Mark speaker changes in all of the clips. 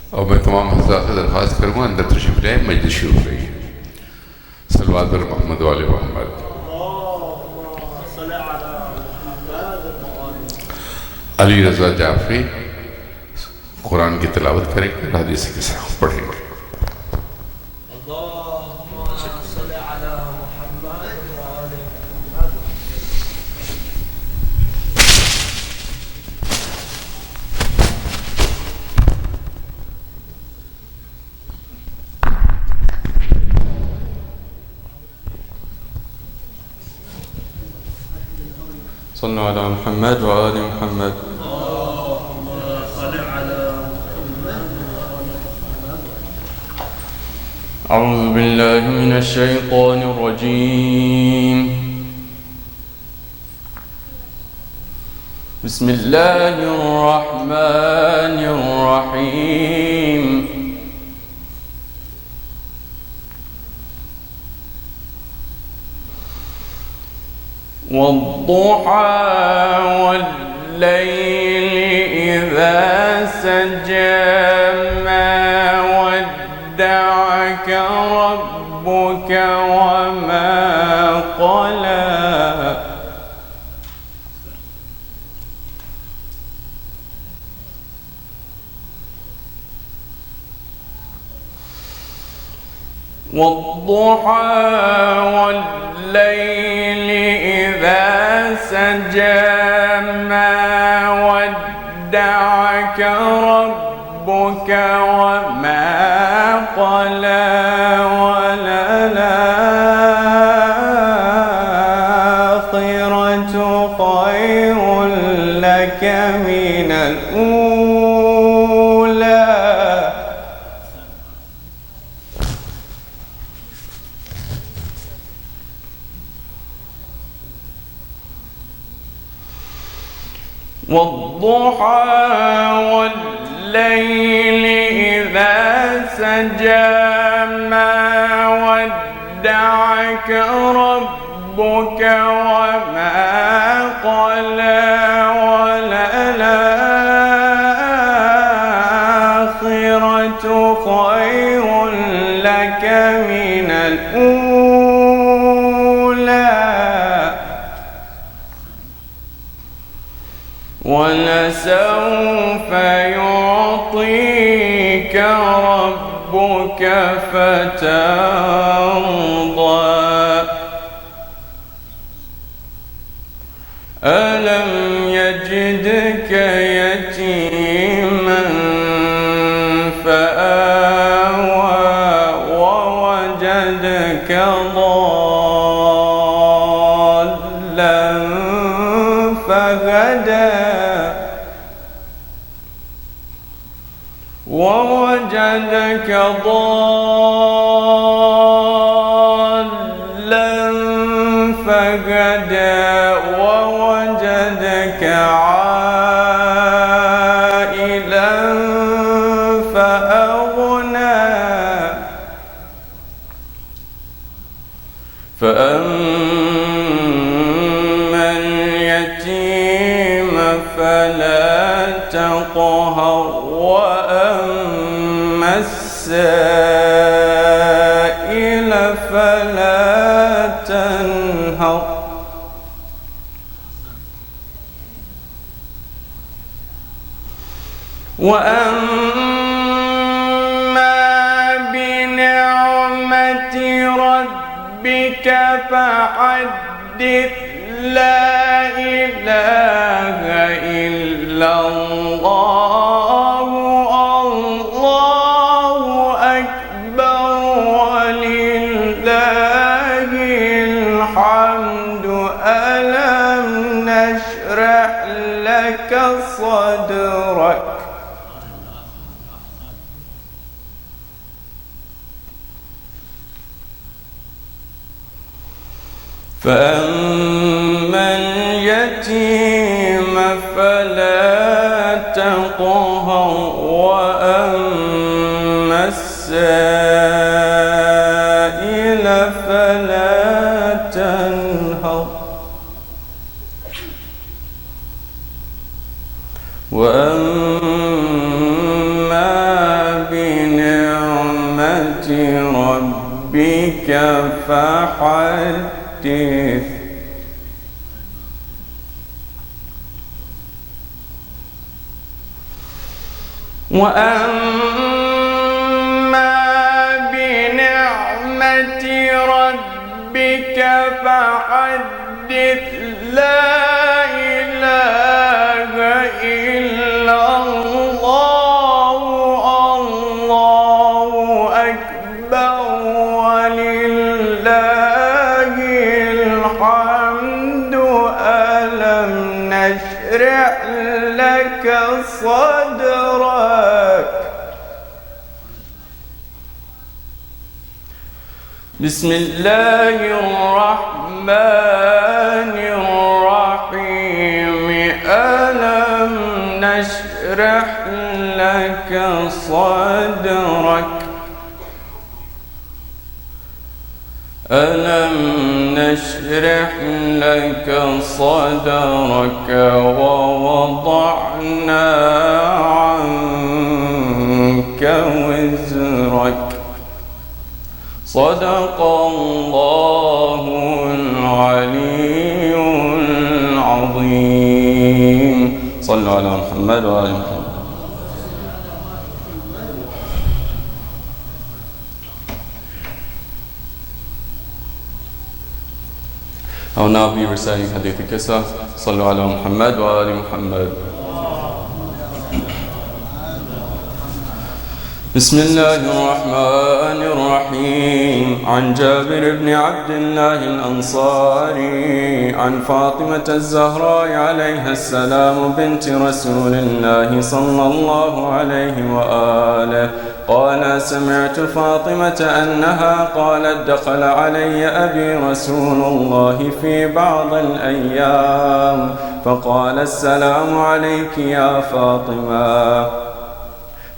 Speaker 1: और मैं तमाम हज़रात से दरख्वास्त करूँगा अंदर तशरीफ़ ले, मजलिस शुरू हो रही है। सल्लल्लाहु अलैहि मोहम्मद वाले मोहम्मद। अली रज़ा जाफ़री कुरान की तिलावत करेंगे, हदीस के साथ पढ़ेंगे।
Speaker 2: صلوا على محمد وآل محمد. أعوذ بالله من الشيطان الرجيم. بسم الله الرحمن الرحيم. والضحى والليل إذا سجى ما ودعك ربك وما قلى والضحى والليل إذا سجى ما ودعك ربك وما قلى وللآخرة خير لك من الأولى والضحى والليل إذا سجى ما ودعك ربك وما قلى وللآخرة خير لك من الأولى ولسوف يعطيك ربك فترضى ألم يجدك يتيما فآوى ووجدك ضالا فهدى ووجدك ضالا فهدى ووجدك عائلا فأغنى فأما اليتيم فلا تقهر وأما السائل فلا تنهر وأما بنعمة ربك فحدث لا إله إلا الله الله أكبر ولله الحمد ألم نشرح لك صدرك فأما اليتيم فلا تقهر وأما السائل فلا تنهر وأما ربك فحدث. وأما بنعمة ربك فحدث. لا إله إلا الله. الله أكبر ولله الحمد. ألم نشرح لك صدرك. بسم الله الرحمن الرحيم. ألم نشرح لك صدرك. ألم نشرح لك صدرك ووضعنا عنك وزرك. صدق الله العلي العظيم. صلوا على محمد وآل محمد. I will now be reciting Hadith al-Qissa. صلوا على محمد وآل محمد. بسم الله الرحمن الرحيم. عن جابر بن عبد الله الأنصاري عن فاطمة الزهراء عليها السلام بنت رسول الله صلى الله عليه وآله قال: سمعت فاطمة أنها قالت: دخل علي أبي رسول الله في بعض الأيام فقال: السلام عليك يا فاطمة.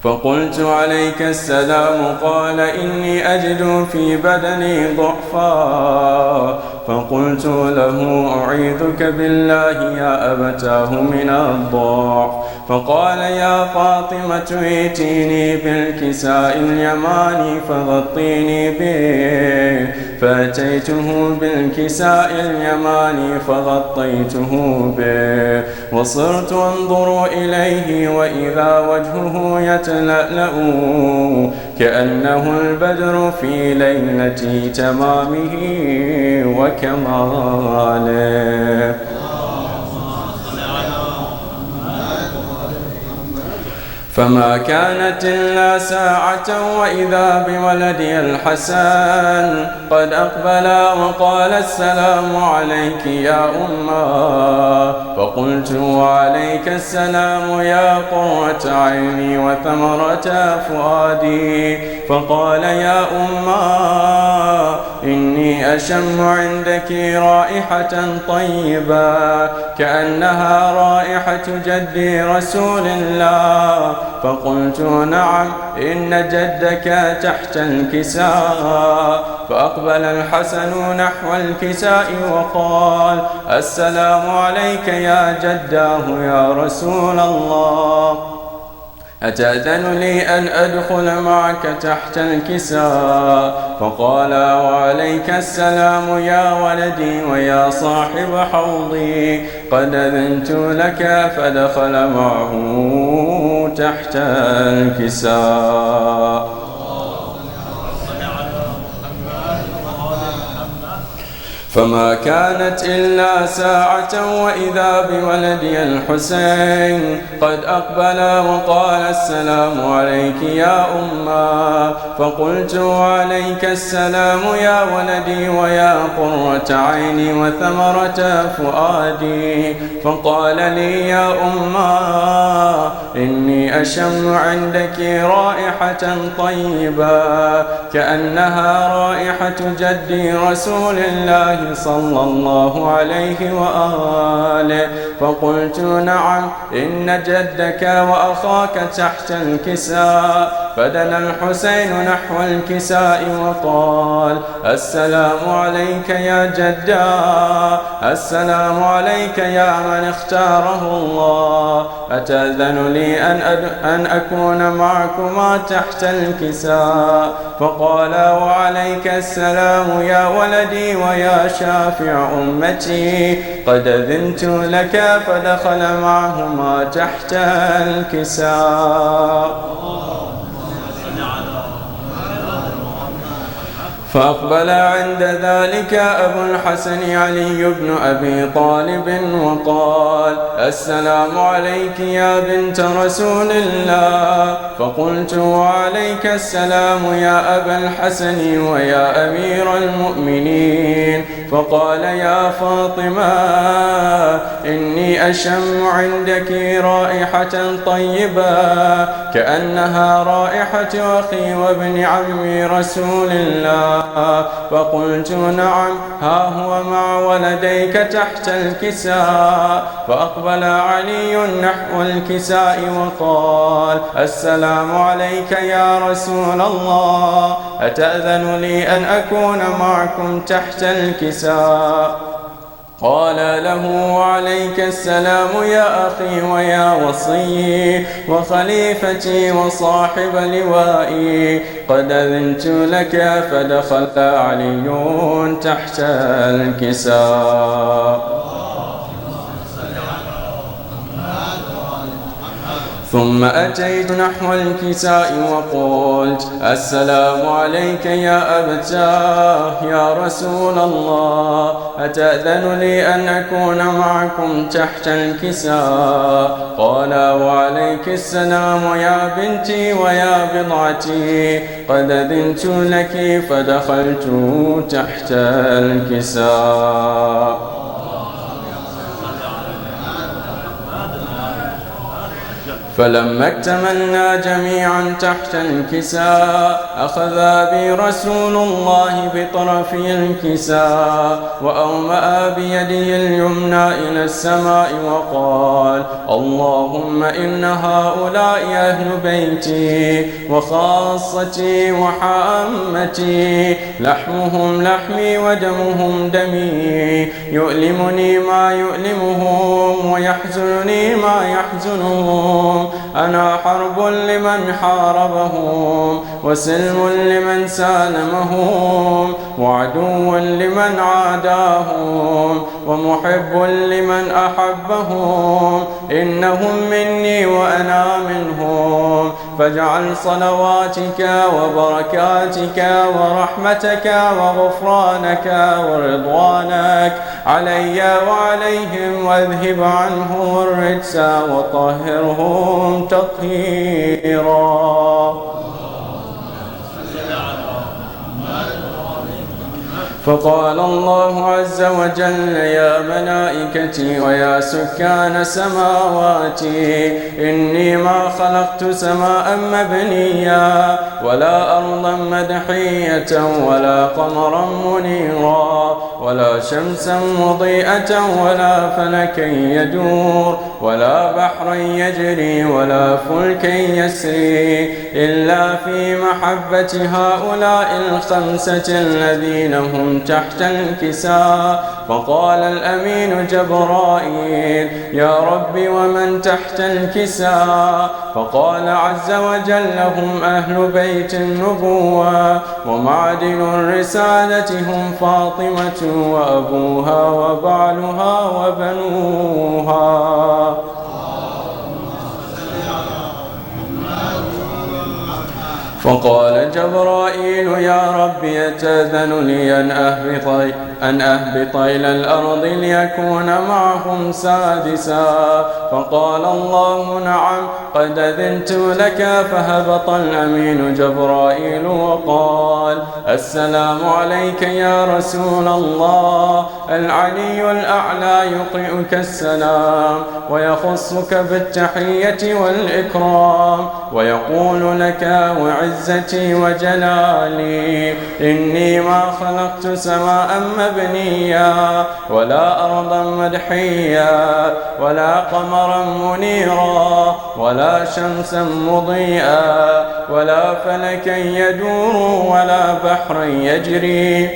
Speaker 2: فقلت: عليك السلام. قال: إني أجد في بدني ضعفا. فقلت له: أعيذك بالله يا أبتاه من الضعف. فقال: يا فاطمة ائتيني بالكساء اليماني فغطيني به. فأتيته بالكساء اليماني فغطيته به وصرت أنظر إليه وإذا وجهه يتلألأ كأنه البدر في ليلة تمامه وكماله. فما كانت إلا ساعة وإذا بولدي الحسن قد أقبلا وقال: السلام عليك يا أمه. فقلت: وعليك السلام يا قرة عيني وثمرة فؤادي. فقال: يا أمه إني أشم عندك رائحة طيبة كأنها رائحة جدي رسول الله. فقلت: نعم إن جدك تحت الكساء. فأقبل الحسن نحو الكساء وقال: السلام عليك يا جداه يا رسول الله، أتأذن لي أن أدخل معك تحت الكساء؟ فقال: وعليك السلام يا ولدي ويا صاحب حوضي، قد أذنت لك. فدخل معه تحت الكساء. فما كانت إلا ساعة وإذا بولدي الحسين قد أقبل وقال: السلام عليك يا أمه. فقلت: وعليك السلام يا ولدي ويا قرة عيني وثمرة فؤادي. فقال لي: يا أمه إني أشم عندك رائحة طيبة كأنها رائحة جدي رسول الله صلى الله عليه وآله. فقلت: نعم إن جدك وأخاك تحت الكساء.
Speaker 3: فدنا الحسين نحو الكساء وقال: السلام عليك يا جدا، السلام عليك يا من اختاره الله، أتأذن لي أن أكون معكما تحت الكساء؟ فقال: وعليك السلام يا ولدي ويا شافع أمتي، قد أذنت لك. فدخل معهما تحت الكساء. فأقبل عند ذلك أبو الحسن علي بن أبي طالب وقال: السلام عليك يا بنت رسول الله. فقلت: وعليك السلام يا أبا الحسن ويا أمير المؤمنين. فقال: يا فاطمة، إني أشم عندك رائحة طيبة كأنها رائحة أخي وابن عم رسول الله. فقلت: نعم، ها هو مع ولديك تحت الكساء. فأقبل علي نحو الكساء وقال: السلام عليك يا رسول الله، أتأذن لي أن أكون معكم تحت الكساء؟ قال له: وعليك السلام يا أخي ويا وصي وخليفتي وصاحب لوائي، قد أذنت لك. فدخل علي تحت الكساء. ثم أتيت نحو الكساء وقلت: السلام عليك يا أبتاه يا رسول الله، أتأذن لي أن أكون معكم تحت الكساء؟ قال: وعليك السلام يا بنتي ويا بضعتي، قد أذنت لك. فدخلت تحت الكساء. فلما اكتملنا جميعا تحت الكساء أخذ بي رسول الله بطرف الكساء وأومأ بيده اليمنى إلى السماء وقال: اللهم إن هؤلاء أهل بيتي وخاصتي وحامتي، لحمهم لحمي ودمهم دمي، يؤلمني ما يؤلمهم ويحزنني ما يحزنهم. أنا حرب لمن حاربهم، وسلم لمن سالمهم، وعدو لمن عاداهم، ومحب لمن أحبهم. إنهم مني وأنا منهم، فاجعل صلواتك وبركاتك ورحمتك وغفرانك ورضوانك علي وعليهم، واذهب عنهم الرجس وطهرهم تطهيرا. فقال الله عز وجل: يا ملائكتي ويا سكان سماواتي، إني ما خلقت سماء مبنيا ولا أرضا مدحية ولا قمرا منيرا ولا شمسا مضيئة ولا فلكا يدور ولا بحرا يجري ولا فلكا يسري إلا في محبة هؤلاء الخمسة الذين هم تحت الكساء. فقال الأمين جبرائيل: يا رب ومن تحت الكساء؟ فقال عز وجل: هم أهل بيت النبوة ومعدن الرسالة، هم فاطمة وأبوها وبعلها وبنوها. فقال جبرائيل: يا رب يتأذن لي أن أهبط إلى الأرض ليكون معهم سادسا. فقال الله: نعم، قد أذنت لك. فهبط الأمين جبرائيل وقال: السلام عليك يا رسول الله. العلي الأعلى يقرئك السلام ويخصك بالتحية والإكرام ويقول لك: وعزتي وجلالي إني ما خلقت سماء مبنيا ولا أرضا مدحيا ولا قمرا منيرا ولا شمسا مضيئا ولا فلكا يدور ولا بحرا يجري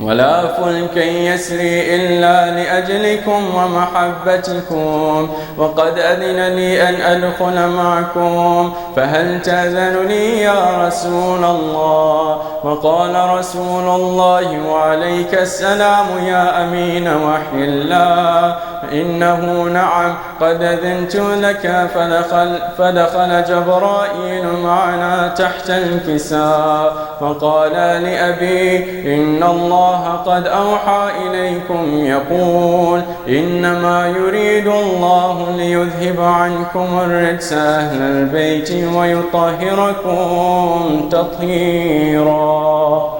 Speaker 3: ولا فلكا يسري إلا لأجلكم ومحبتكم، وقد أذن لي أن أدخل معكم، فهل تأذن لي يا رسول الله؟ وقال رسول الله: وعليك السلام يا أمين وحي الله. إنه نعم قد أذنت لك. فدخل جبرائيل معنا تحت الكساء فقال لأبي: إن الله قد أوحى إليكم يقول: إنما يريد الله ليذهب عنكم الرجس أهل البيت ويطهركم تطهيرا.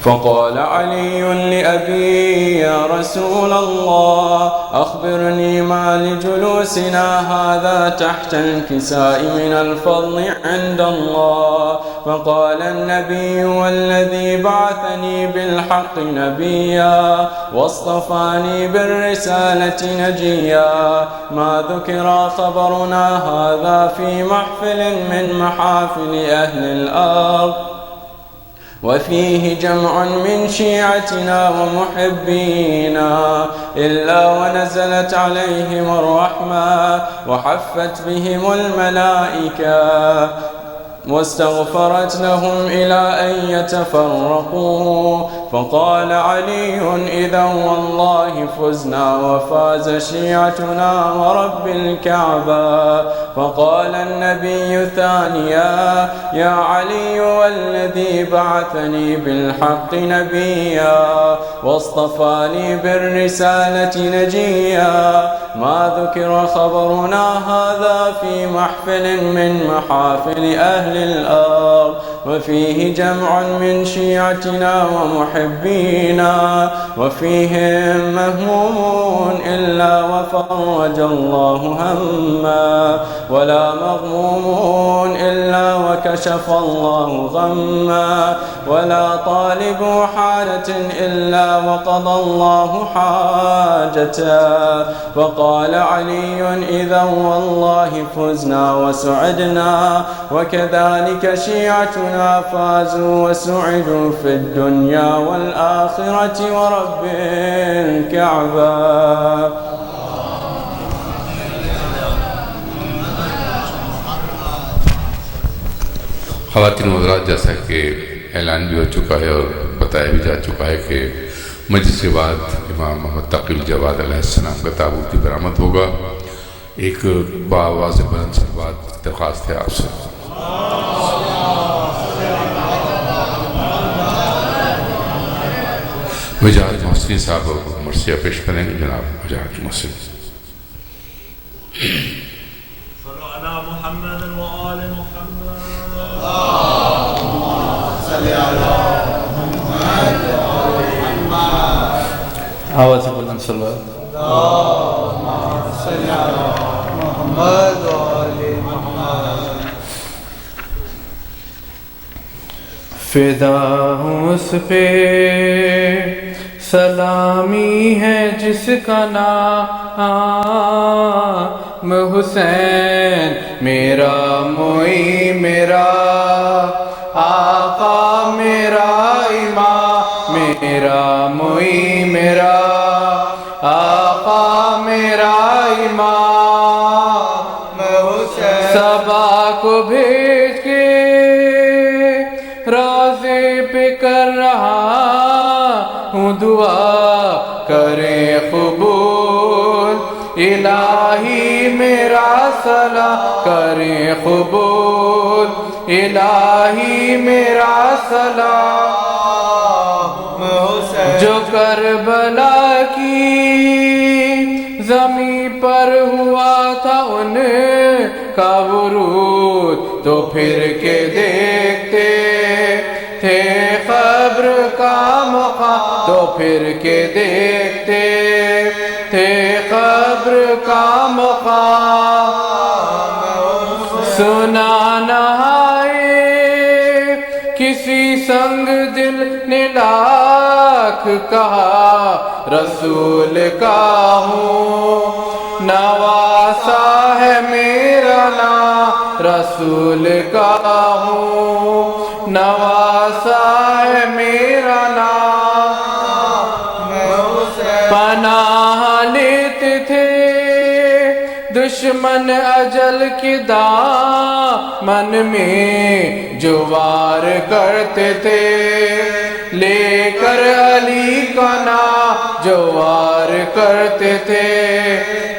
Speaker 3: فقال علي لأبي: يا رسول الله، أخبرني ما لجلوسنا هذا تحت الكساء من الفضل عند الله. فقال النبي: والذي بعثني بالحق نبيا واصطفاني بالرسالة نجيا، ما ذكر خبرنا هذا في محفل من محافل أهل الأرض، وفيه جمع من شيعتنا ومحبينا، إلا ونزلت عليهم الرحمة وحفت بهم الملائكة واستغفرت لهم إلى أن يتفرقوا. فقال علي: إذا والله فزنا وفاز شيعتنا ورب الكعبة. فقال النبي ثانيا: يا علي، والذي بعثني بالحق نبيا واصطفاني بالرسالة نجيا، ما ذكر خبرنا هذا في محفل من محافل أهل الأرض، وفيه جمع من شيعتنا ومحبينا، وفيهم مهموم إلا وفرج الله هما، ولا مغموم إلا وكشف الله غما، ولا طالب حاجة إلا وقضى الله حاجته. وقال علي: إذا والله فزنا وسعدنا، وكذلك شيعتنا فازوا وسعدوا في الدنيا والآخرة ورب الكعبة.
Speaker 1: ख़वातीन व हज़रात, जैसा कि ऐलान भी हो चुका है और बताया भी जा चुका है कि मजलिस के बाद इमाम मोहम्मद तक़ी जवाद अलैहिस्सलाम का ताबूत भी बरामद होगा। एक बाआवाज़ बुलंद सलवात दरख्वास्त है आपसे। वजाहत मोहसिन साहब मर्सिया पेश करेंगे। जनाब वजाहत मोहसिन।
Speaker 3: आवाज़ बुलंद सल्लल्लाहु फिदा हूँ उस पे सलामी है जिसका नाम हुसैन, मेरा मोई मेरा आका मेरा इमाम, मेरा मोई मेरा आका मेरा इमाम हुसैन। सबा को भेज के राज़े पे कर रहा हूँ दुआ, करे कबूल इलाही मेरा सलाम, करे कबूल इलाही मेरा सलाम। जो करबला की ज़मीं पर हुआ था उनका वुरूद, तो फिर के देखते थे क़ब्र का मक़ाम, तो फिर के देखते थे क़ब्र का मक़ाम। सुना नहाए संग दिल ने लाख कहा रसूल का हूँ, नवासा है मेरा नाम रसूल का हूँ, नवासा है मेरा नाम। पनाह लेते थे दुश्मन अजल के दामन में जो वार करते थे, लेकर अली का नाम जो वार करते थे,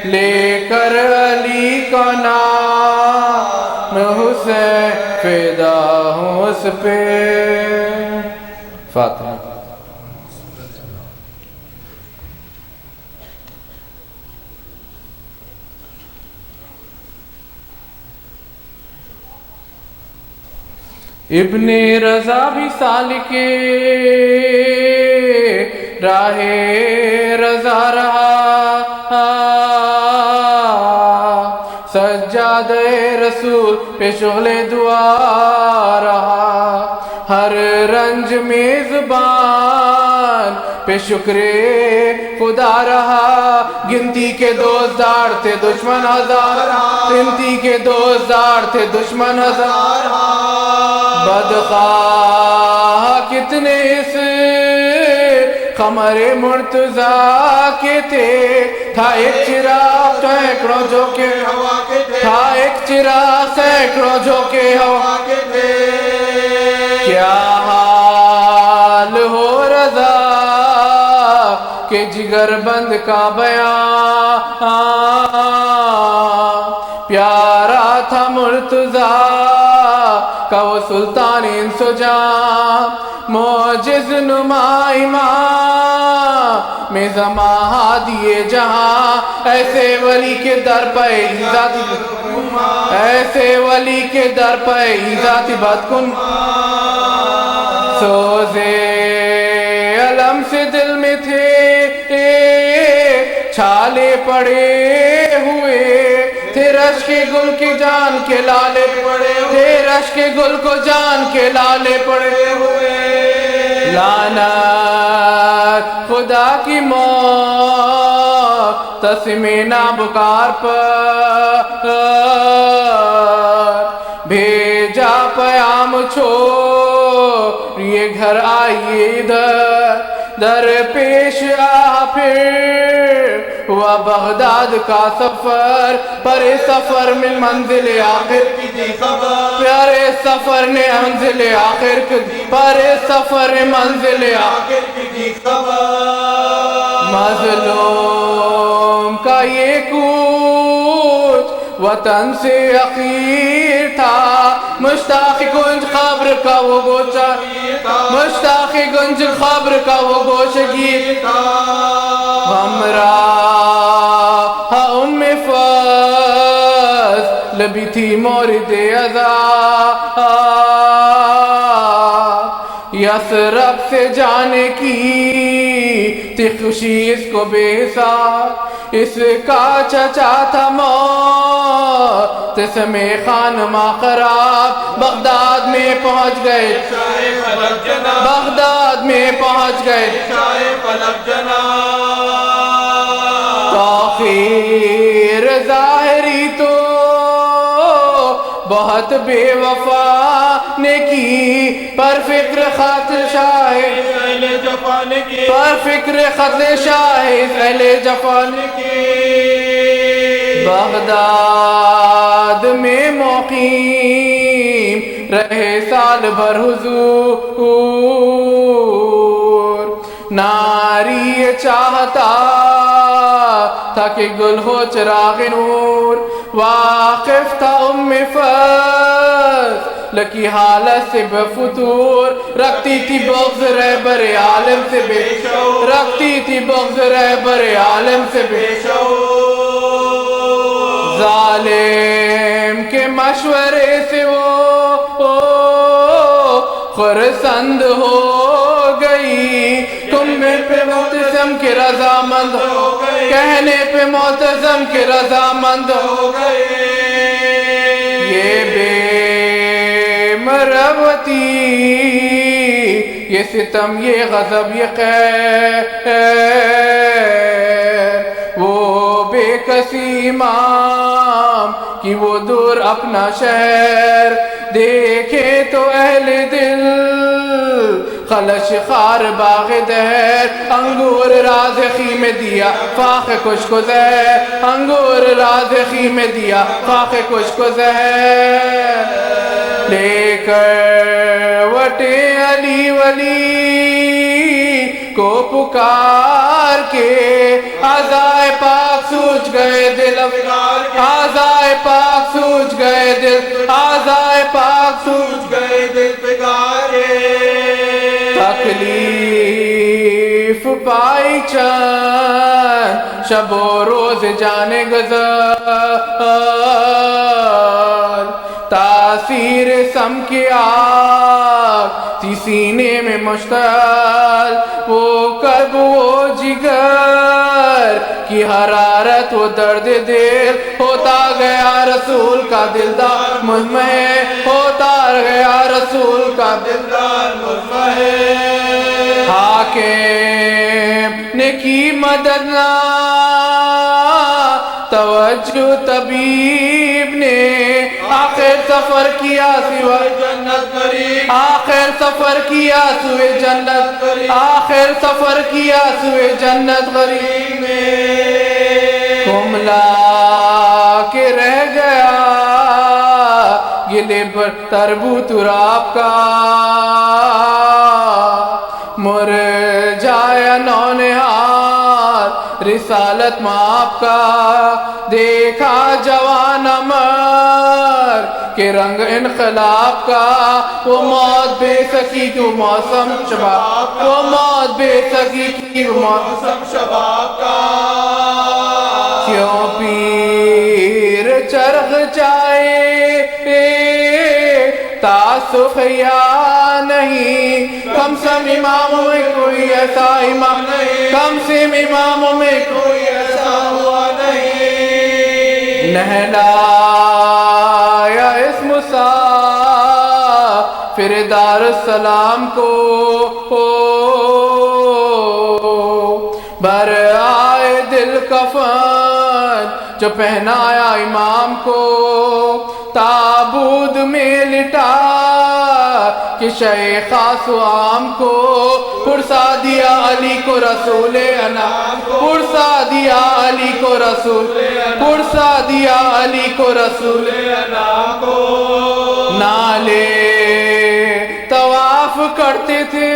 Speaker 3: लेकर अली का नाम। हुसैन फिदा हूँ उस पे। फातिहा। इब्ने रज़ा भी सालिके राहे रज़ा रहा, सज्जादे रसूल पे शोले दुआ रहा, हर रंज में ज़ुबान पे शुक्रे खुदा रहा। गिनती के दोस्तदार थे दुश्मन हजार, गिनती के दोस्तदार थे दुश्मन हजार। बदख्वाह कितने इस कमरे मुर्तजा के थे, था एक चिराग सैकड़ों जो के हवा के थे, था एक चिराग सैकड़ों जो के हवा के थे। क्या हाल हो रज़ा के जिगर बंद का बयान, प्यारा था मुर्तजा का वो सुल्तान इंसुजान, मोजिज़ नुमा इमाम में ज़मा दिए जहां। ऐसे वली के दर पे इज़्ज़त, ऐसे वली के दर पे इज़्ज़त बदकुन। सोज़े अलम से दिल में थे छाले पड़े हुए, थे रश के गुल की जान के लाले पड़े, थे रश के गुल को जान के लाले पड़े हुए। लानत खुदा की मौत तस्मे ना बुकार पर, भेजा पयाम छोड़ ये घर आइए इधर, दर पेश आ फिर हुआ बगदाद का सफर। परे सफर में मंजिल आखिर की दी खबर, प्यारे सफर ने मंजिल आखिर की, परे सफर ने मंजिल आखिर की दी खबर। मजलूम का ये कूच वतन से अखीर था, मुश्ताक़ गुंज खब्र का वो गोचा, मुश्ताक़ गुंज खब्र का वो गोशगीर था। हमरा उम्मे फज़ल भी थी मोरिद अज़ा, यसरब से जाने की थी खुशी इसको बेहिसाब। इसका चचा था मौत समय खानमा खराब, बगदाद में पहुंच गए, बगदाद में पहुंच गए। ताख़ीर ज़ाहिरी तो बहुत बेवफा ने की, पर फिक्र ख़ातिर शाहिद अहले जफ़ा ने की, पर फिक्र ख़ातिर शाहिद अहले जफ़ा ने की। बगदाद में मुक़ीम रहे साल भर हुजूर, नारी चाहता था कि गुल हो चिराग नूर। वाकिफ था उम्मे फज़ल की हालत से बफुतूर, रखती थी बग़्ज़ रहबर आलम से बेशऊर, रखती थी बग़्ज़ रहबर आलम से बेशऊर। ज़ालिम के मशवरे से वो खुर्संद हो गई, तुम्हें पे मुतज़म के रज़ामंद हो गई, कहने पे मुतज़म के रज़ामंद हो गए। ये बेमरवती یہ ستم یہ غضب یہ قہر، وہ بے کسی امام کی وہ دور اپنا شہر، دیکھے تو اہل دل خلش خار باغ دہر، انگور رازقی میں دیا فاخ کش کو زہر، انگور رازقی میں دیا فاخ کش کو زہر، لے کر وٹے علی ولی کو پکار کے، اعضائے پاک سوچ گئے دل، اعضائے پاک سوچ گئے دل، اعضائے پاک سوچ گئے دل پکارے، تکلیف پائی چند شب و روز جانے گزر، تاثیر سم کی آگ سی سینے میں مشتعل، وہ قلب وہ جگر کی حرارت وہ درد دل، ہوتا گیا رسول کا دلدار مزمحل، ہوتا گیا رسول کا دلدار مزمحل، حاکم نے کی مدد نہ توجہ طبیب نے، آخر سفر کیا سوائے جنت قریب، آخر سفر کیا سوئے جنت قریب، آخر سفر کیا سوئے جنت قریب میں، کملا کے رہ گیا گلے پر تربو تراب کا، مرجایا نونہار رسالت ماپ کا، دیکھا جوان امر کے رنگ انقلاب کا، وہ موت بے سکی جو موسم شباب، وہ موت بے سکی کی موسم شباب کا، کیوں پیر چرخ جائے تعصف یا نہیں، کم سم اماموں میں کوئی ایسا امام نہیں، کم سم اماموں میں کوئی ایسا ہوا نہیں، نہلایا اس مسافر دار السلام کو، بر آئے دل کفن جو پہنایا امام کو، تابوت میں لٹا کہ شیخ خاص و عام کو، پرسا دیا علی کو رسول انام، پرسا دیا علی کو رسول، پرسا دیا علی کو رسول انام کو، نالے طواف کرتے تھے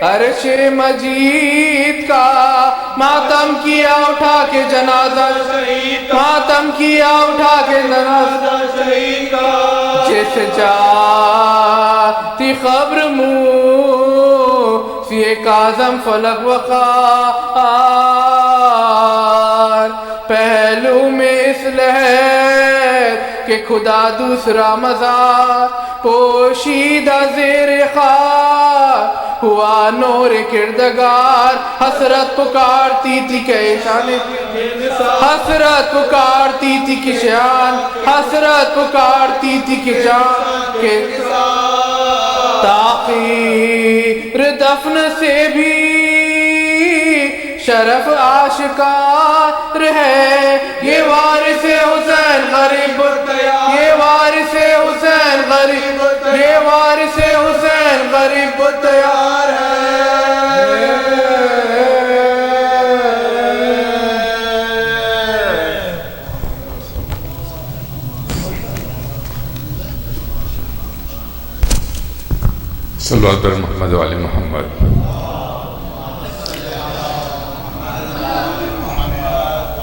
Speaker 3: عرش مجید کا، ماتم کیا اٹھا کے جنازہ شہید کا، ماتم کیا اٹھا کے جنازہ شہید کا، جس جاتی خبر موسی کاظم فلک وقار، پہلو میں اس لہر کہ خدا دوسرا مزار، پوشیدہ زیر خاک ہوا نور کردگار، حسرت پکارتی تھی کہ شان، حسرت پکارتی تھی کہ شان، حسرت پکارتی تھی کہ شان کے تاخیر دفن سے بھی شرف آشکار ہے، یہ وارث حسین غریب، یہ وارث حسین غریب، یہ وارث حسین غریب تیار ہے،
Speaker 1: صلوات بر محمد و آل محمد۔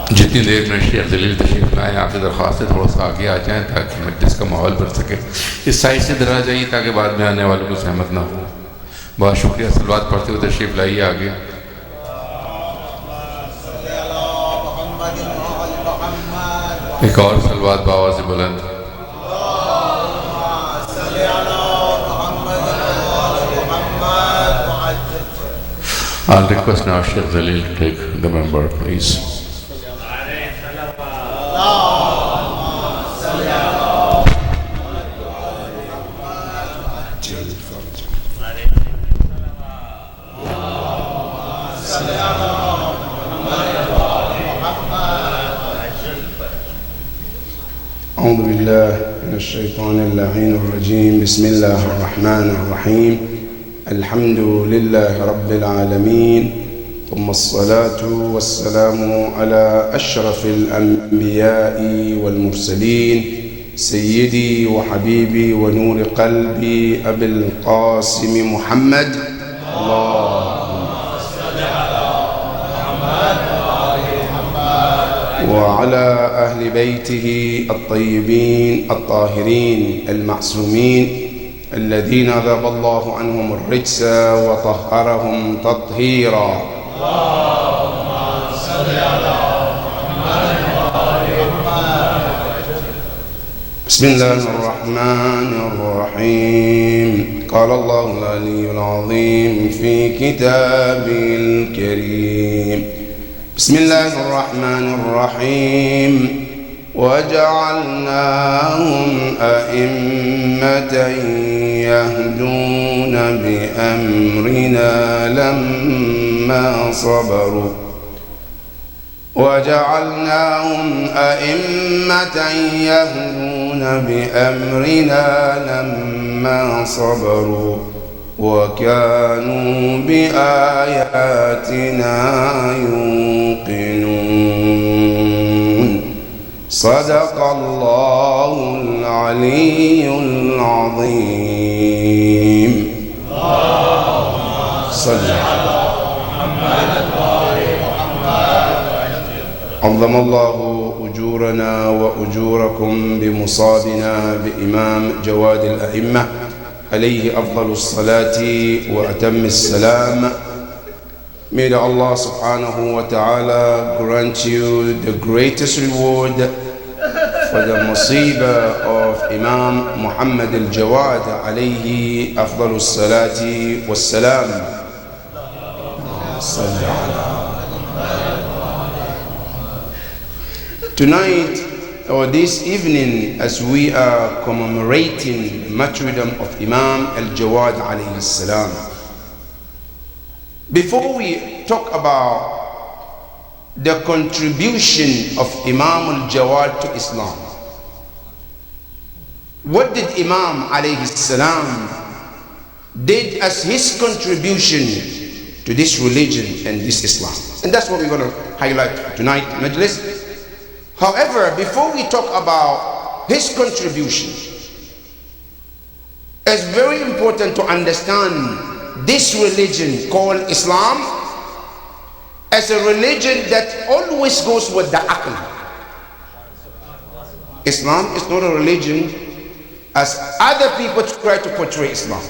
Speaker 1: جتنی دیر میں شیخ جلیل تشریف لائیں، آپ سے درخواست ہے تھوڑا سا آگے آ جائیں تاکہ مجلس کا ماحول بن سکے، اس سائڈ سے ادھر آ جائیے تاکہ بعد میں آنے والوں کو زحمت نہ ہو۔ بہت شکریہ، صلوات پڑھتے ہوئے تشریف لائیے آگے۔ ایک اور صلوات بآواز بلند۔ I'll request now Sheikh Jalil to take the member, please.
Speaker 4: الشيطان اللعين الرجيم. بسم الله الرحمن الرحيم. الحمد لله رب العالمين، ثم الصلاة والسلام على أشرف الأنبياء والمرسلين، سيدي وحبيبي ونور قلبي أبي القاسم محمد. اللهم صل على محمد وعلى أهل بيته الطيبين الطاهرين المعصومين الذين ذهب الله عنهم الرجس وطهرهم تطهيرا. اللهم صل على محمد وآل محمد. بسم الله الرحمن الرحيم. قال الله العلي العظيم في كتابه الكريم. بسم الله الرحمن الرحيم. وجعلناهم أئمة يهدون بأمرنا لما صبروا. وجعلناهم أئمة يهدون بأمرنا لما صبروا وكانوا بآياتنا يوقنون. صدق الله العلي العظيم. اللهم صل على محمد وآل محمد. عظم الله أجورنا وأجوركم بمصابنا بإمام جواد الأئمة عليه أفضل الصلاة وأتم السلام. May Allah subhanahu wa ta'ala grant you the greatest reward for the musibah of Imam Muhammad al-Jawad alayhi afdalus salati was salam. Tonight or this evening, as we are commemorating the martyrdom of Imam al-Jawad alayhi salam, before we talk about the contribution of Imam al-Jawad to Islam, what did Imam alayhi salam did as his contribution to this religion and this Islam? And that's what we're going to highlight tonight, Majlis. However, before we talk about his contribution, it's very important to understand this religion called Islam as a religion that always goes with the aql. Islam is not a religion as other people try to portray Islam.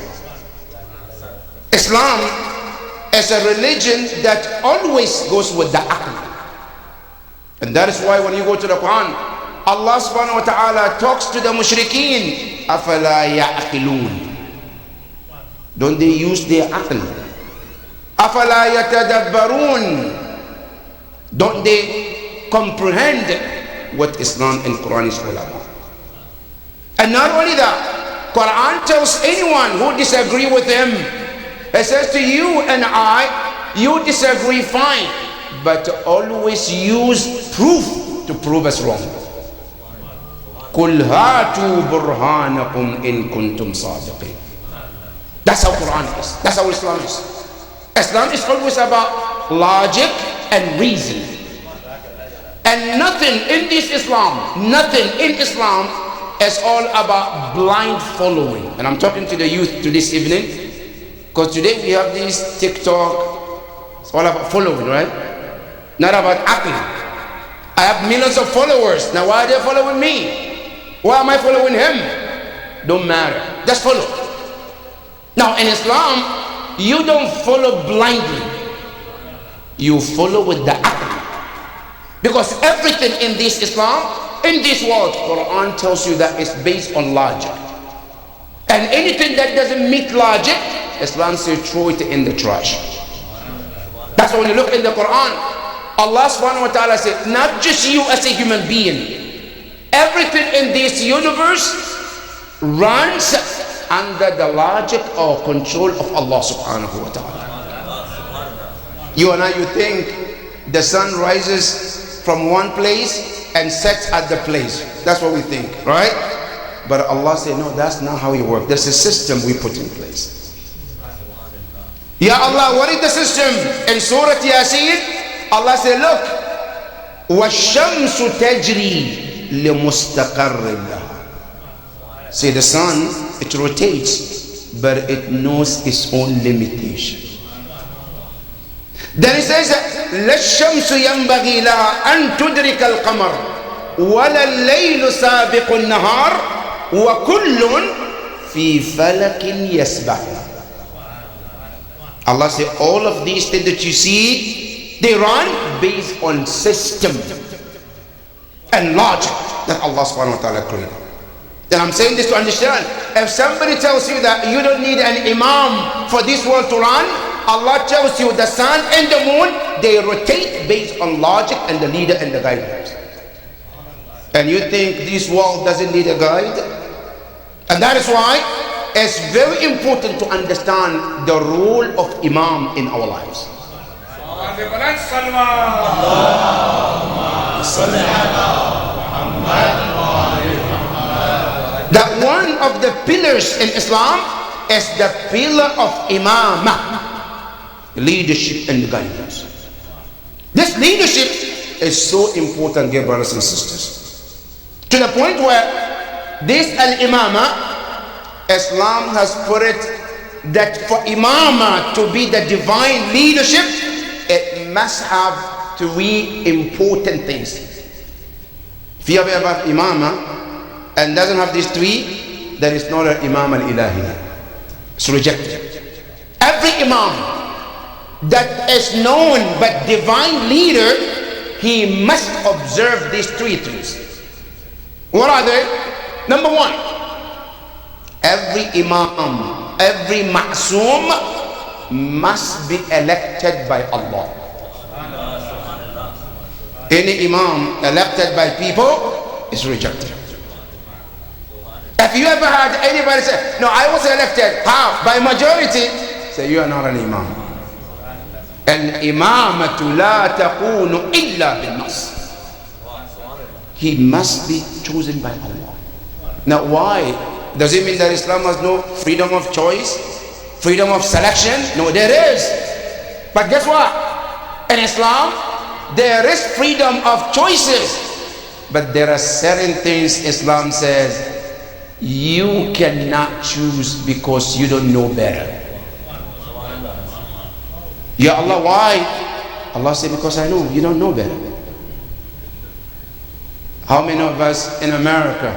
Speaker 4: Islam is a religion that always goes with the aql. And that is why when you go to the Quran, Allah subhanahu wa ta'ala talks to the mushrikeen, أَفَلَا يَعْقِلُونَ. Don't they use their aql? أَفَلَا يَتَدَبَّرُونَ. Don't they comprehend what Islam and Quran is all about? And not only that, Quran tells anyone who disagree with him, it says to you and I, you disagree, fine, but always use proof to prove us wrong. قُلْ هَاتُوا بُرْهَانَكُمْ إِن كُنْتُمْ صَادِقِينَ. That's how Quran is. That's how Islam is. Islam is always about logic and reason. And nothing in this Islam, nothing in Islam is all about blind following. And I'm talking to the youth to this evening, because today we have this TikTok, it's all about following, right? Not about acting. I have millions of followers. Now why are they following me? Why am I following him? Don't matter. Just follow. Now in Islam, you don't follow blindly. You follow with the aql. Because everything in this Islam, in this world, Quran tells you that it's based on logic. And anything that doesn't meet logic, Islam says throw it in the trash. That's why when you look in the Quran, Allah subhanahu wa ta'ala said, not just you as a human being, everything in this universe runs under the logic or control of Allah subhanahu wa ta'ala. You and I, you think the sun rises from one place and sets at the place. That's what we think, right? But Allah said, no, that's not how it works. There's a system we put in place. Ya Allah, what is the system? In Surah Yasin, Allah said, look, وَالشَّمْسُ تَجْرِي لِمُسْتَقَرٍ لَهَا. See, the sun, it rotates, but it knows its own limitation. Then he says, لَا الشَّمْسُ يَنْبَغِي لَهَا أَن تُدْرِكَ الْقَمَرَ وَلَا اللَّيْلُ سَابِقُ النَّهَارِ وَكُلٌّ فِي فَلَكٍ يَسْبَحُونَ. Allah said, all of these things that you see, they run based on system and logic that Allah subhanahu wa ta'ala created. Then I'm saying this to understand. If somebody tells you that you don't need an imam for this world to run, Allah tells you the sun and the moon, they rotate based on logic and the leader and the guidance. And you think this world doesn't need a guide? And that is why it's very important to understand the role of imam in our lives. That one of the pillars in Islam is the pillar of imamah, leadership and guidance. This leadership is so important, dear brothers and sisters, to the point where this al-imamah, Islam has put it that for imamah to be the divine leadership, it must have three important things. If you ever have imamah and doesn't have these three, there is not an imam al-ilahi. It's rejected. Every imam that is known but divine leader, he must observe these three things. What are they? Number one, every imam, every ma'soom must be elected by Allah. Any imam elected by people is rejected. If you ever had anybody say, no, I was elected, how? By majority, say you are not an imam. Al-imamatu la takunu illa bin-nas. He must be chosen by Allah. Now why? Does it mean that Islam has no freedom of choice? Freedom of selection? No, there is. But guess what? In Islam, there is freedom of choices. But there are certain things Islam says you cannot choose because you don't know better. Ya Allah, why? Allah said, because I know you don't know better. How many of us in America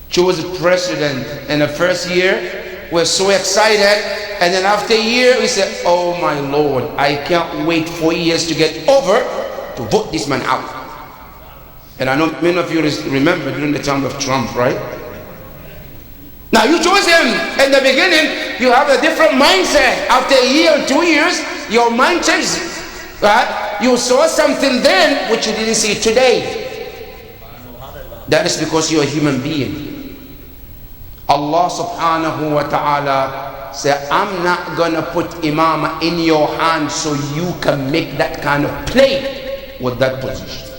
Speaker 4: chose a president in the first year, we're so excited, and then after a year we say, oh my Lord, I can't wait 4 years to get over to vote this man out. And I know many of you remember during the time of Trump, right? Now you chose him in the beginning, you have a different mindset. After a year or 2 years, your mind changes, right? You saw something then which you didn't see today. That is because you're a human being. Allah subhanahu wa ta'ala said, I'm not gonna put imamah in your hand so you can make that kind of play with that position.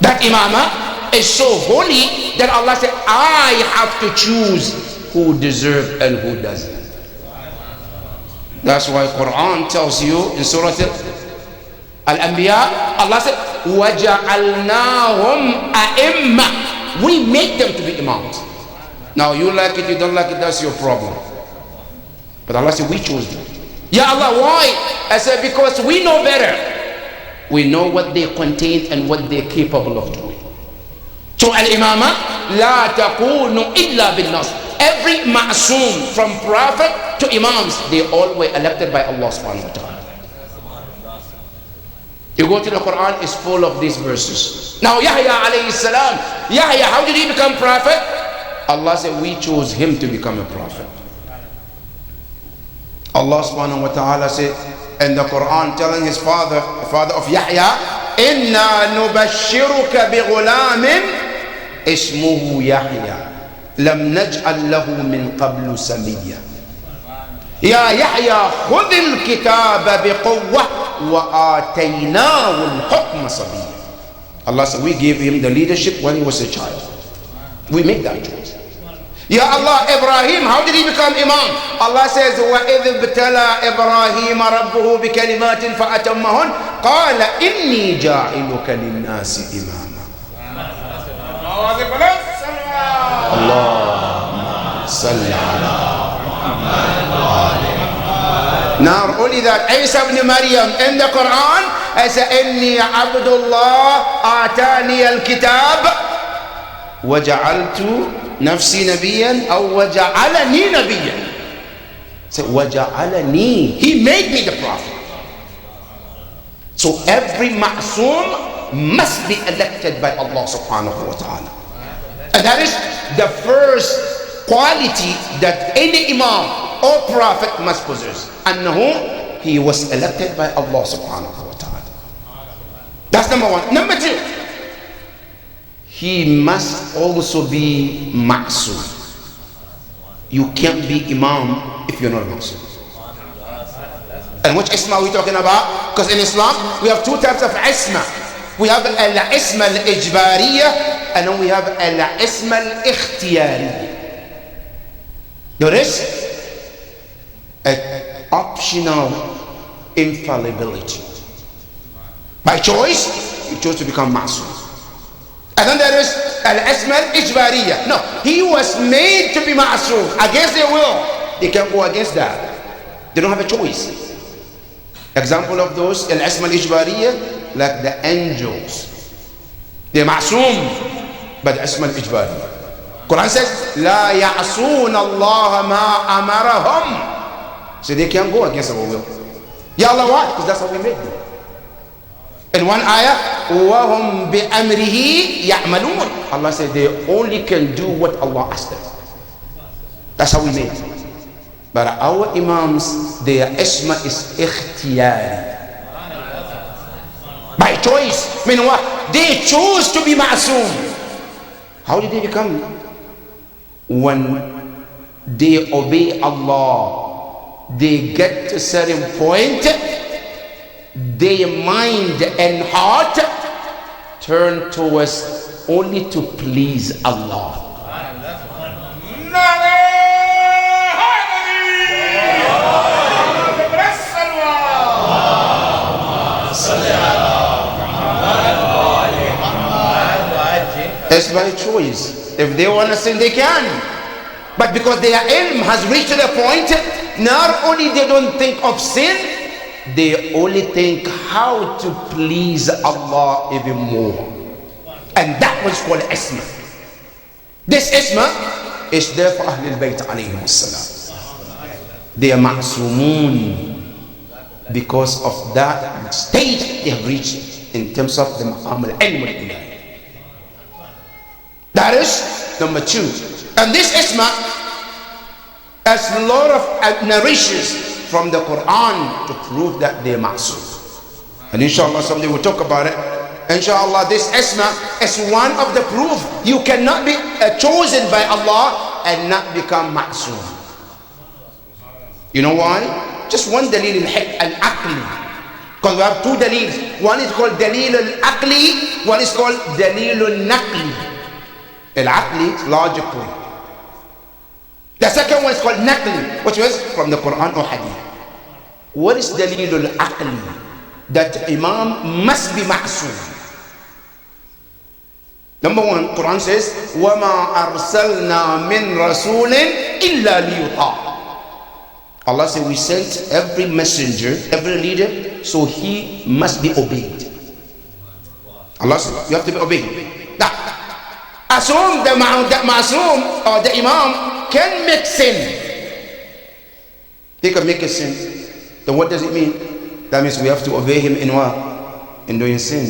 Speaker 4: That imamah is so holy that Allah said, I have to choose who deserves and who doesn't. That's why Quran tells you in Surah Al-Anbiya, Allah said, وَجَعَلْنَاهُمْ أَئِمَّةً. We make them to be imams. Now you like it, you don't like it, that's your problem. But Allah said, we chose them. Ya Allah, why? I said, because we know better. We know what they contain and what they're capable of doing. So al-imamah la takunu illa bin-nas. Every ma'soom, from prophet to imams, they all were elected by Allah subhanahu wa ta'ala. You go to the Quran, it's full of these verses. Now Yahya alayhi salam, Yahya, how did he become prophet? Allah said, we chose him to become a prophet. Allah subhanahu wa ta'ala said in the Quran, telling his father, the father of Yahya, inna nubashiruka bi ghulamin ismuhu Yahya lam naj'al lahu min qablu samiyya. Ya Yahya, khudh al-kitaba bi quwwah wa atainahu al-hukma sabiyya. Allah said, we gave him the leadership when he was a child. We make that choice. Ya Allah, Ibrahim, how did he become Imam? Allah says, وَإِذْ ابْتَلَى إِبْرَاهِيمَ رَبُّهُ بِكَلِمَاتٍ فَأَتَمَّهُنْ قَالَ إِنِّي جَاعِلُكَ لِلنَّاسِ إِمَامًا. اللهم صل على محمد. Not only that, Isa ibn Maryam in the Quran, I say, إِنِّي عَبْدُ اللَّهِ آتَانِيَ الْكِتَابَ وَجَعَلْتُ نفسي نبيا أو وجعلني نبيا. So وجعلني, he made me the prophet. So every ma'soom must be elected by Allah subhanahu wa ta'ala. And that is the first quality that any imam or prophet must possess. أنه he was elected by Allah subhanahu wa ta'ala. That's number one. Number two, he must also be ma'soom. You can't be imam if you're not ma'soom. And which isma are we talking about? Because in Islam we have two types of isma. We have al-isma al-ijbariyah and then we have al-isma al-ikhtiyariyah. There is an optional infallibility. By choice, you chose to become ma'soom. And then there is al-isma al-ijbariyah. No, he was made to be ma'soom against their will. They can't go against that. They don't have a choice. Example of those al-isma al-ijbariyah, like the angels. They're ma'soom by the isma al-ijbariyah. Quran says, لا يعصون الله ما أمرهم. So they can't go against our will. Ya Allah, why? Because that's how we made them. In one ayah, وَهُمْ بِأَمْرِهِ يَعْمَلُونَ. Allah said they only can do what Allah asked them. That's how we made it. But our imams, their isma is ikhtiyari. By choice. Meaning what? They chose to be ma'soom. How did they become? When they obey Allah, they get to a certain point, their mind and heart turn towards only to please Allah. It's by choice. If they want to sin, they can. But because their ilm has reached to the point, not only they don't think of sin, they only think how to please Allah even more. And that was called isma. This isma is there for Ahlul Bayt alayhim as-salam. They are ma'sumun because of that stage they have reached in terms of the maqam al-ilm al-ilahi. That is number two. And this isma has a lot of narrations from the Quran to prove that they are ma'soom. And inshallah someday we'll talk about it. Inshallah this isma is one of the proof you cannot be chosen by Allah and not become ma'soom. You know why? Just one dalil al-aqli. Because we have two dalils. One is called dalil al-aqli, one is called dalil al-naqli. Al-aqli is logical. The second one is called naqli, which was from the Quran or hadith. What is dalil al-aqli? That imam must be ma'soom. Number one, Quran says, وَمَا أَرْسَلْنَا مِن رَسُولٍ إِلَّا لِيُطَاعَ. Allah said we sent every messenger, every leader, so he must be obeyed. Allah said you have to be obeyed. Now, assume the ma'soom or the imam can make sin. They can make a sin. Then what does it mean? That means we have to obey him in what? In doing sin.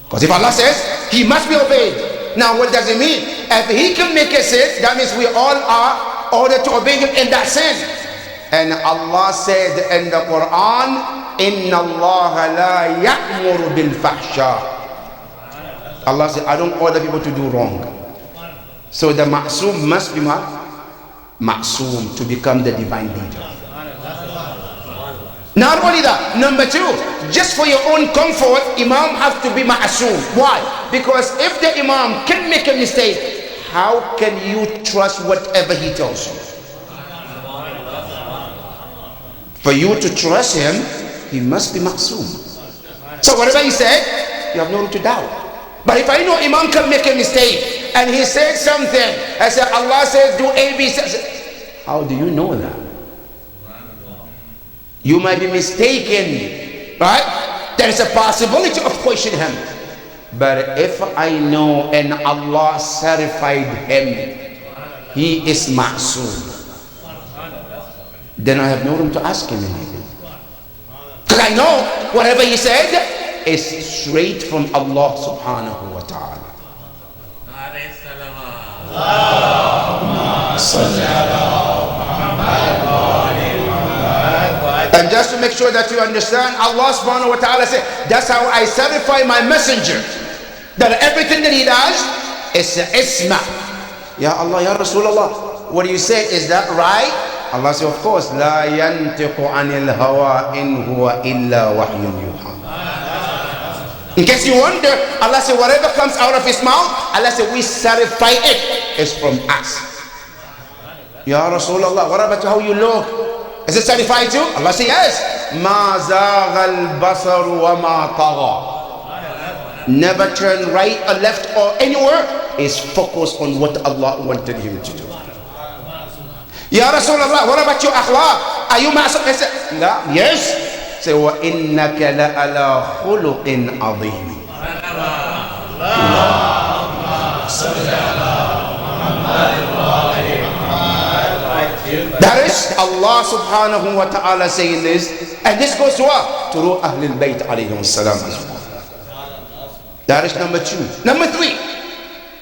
Speaker 4: Because if Allah says he must be obeyed, now what does it mean? If he can make a sin, that means we all are ordered to obey him in that sin. And Allah said in the Quran, Inna Allah la ya'muru bil fahsha. Allah said, I don't order people to do wrong. So the ma'soom must be ma'soom to become the divine leader. Not only that, number two, just for your own comfort, Imam have to be ma'asum. Why? Because if the Imam can make a mistake, how can you trust whatever he tells you? For you to trust him, he must be ma'asum. So whatever he said, you have no room to doubt. But if I know Imam can make a mistake and he said something, I said Allah says do A, B, C, how do you know that? You might be mistaken, right? There is a possibility of questioning him. But if I know and Allah certified him, he is ma'soom, then I have no room to ask him anything. Because I know whatever he said is straight from Allah subhanahu wa ta'ala. And just to make sure that you understand, Allah subhanahu wa ta'ala said, that's how I certify my messenger, that everything that he does is isma. Ya Allah, Ya Rasulullah, what do you say? Is that right? Allah said, of course. La yantiqu anil hawa in huwa illa wahyun yuha. In case you wonder, Allah said, whatever comes out of his mouth, Allah said, we certify it is from us. Ya Rasulullah, what about how you look? Is it certified too? Allah says yes. Ma zagha al-basar wa ma tagha. Never turn right or left or anywhere. Is focused on what Allah wanted him to do. Ya Rasulullah, what about your akhlaq? Are you ma'asum? I said, no. Yes. Say, wa innaka la ala khuluqin azim. That is Allah subhanahu wa ta'ala saying this, and this goes to what? To Ahlul Bayt alayhim salam as well. That is number two. Number three,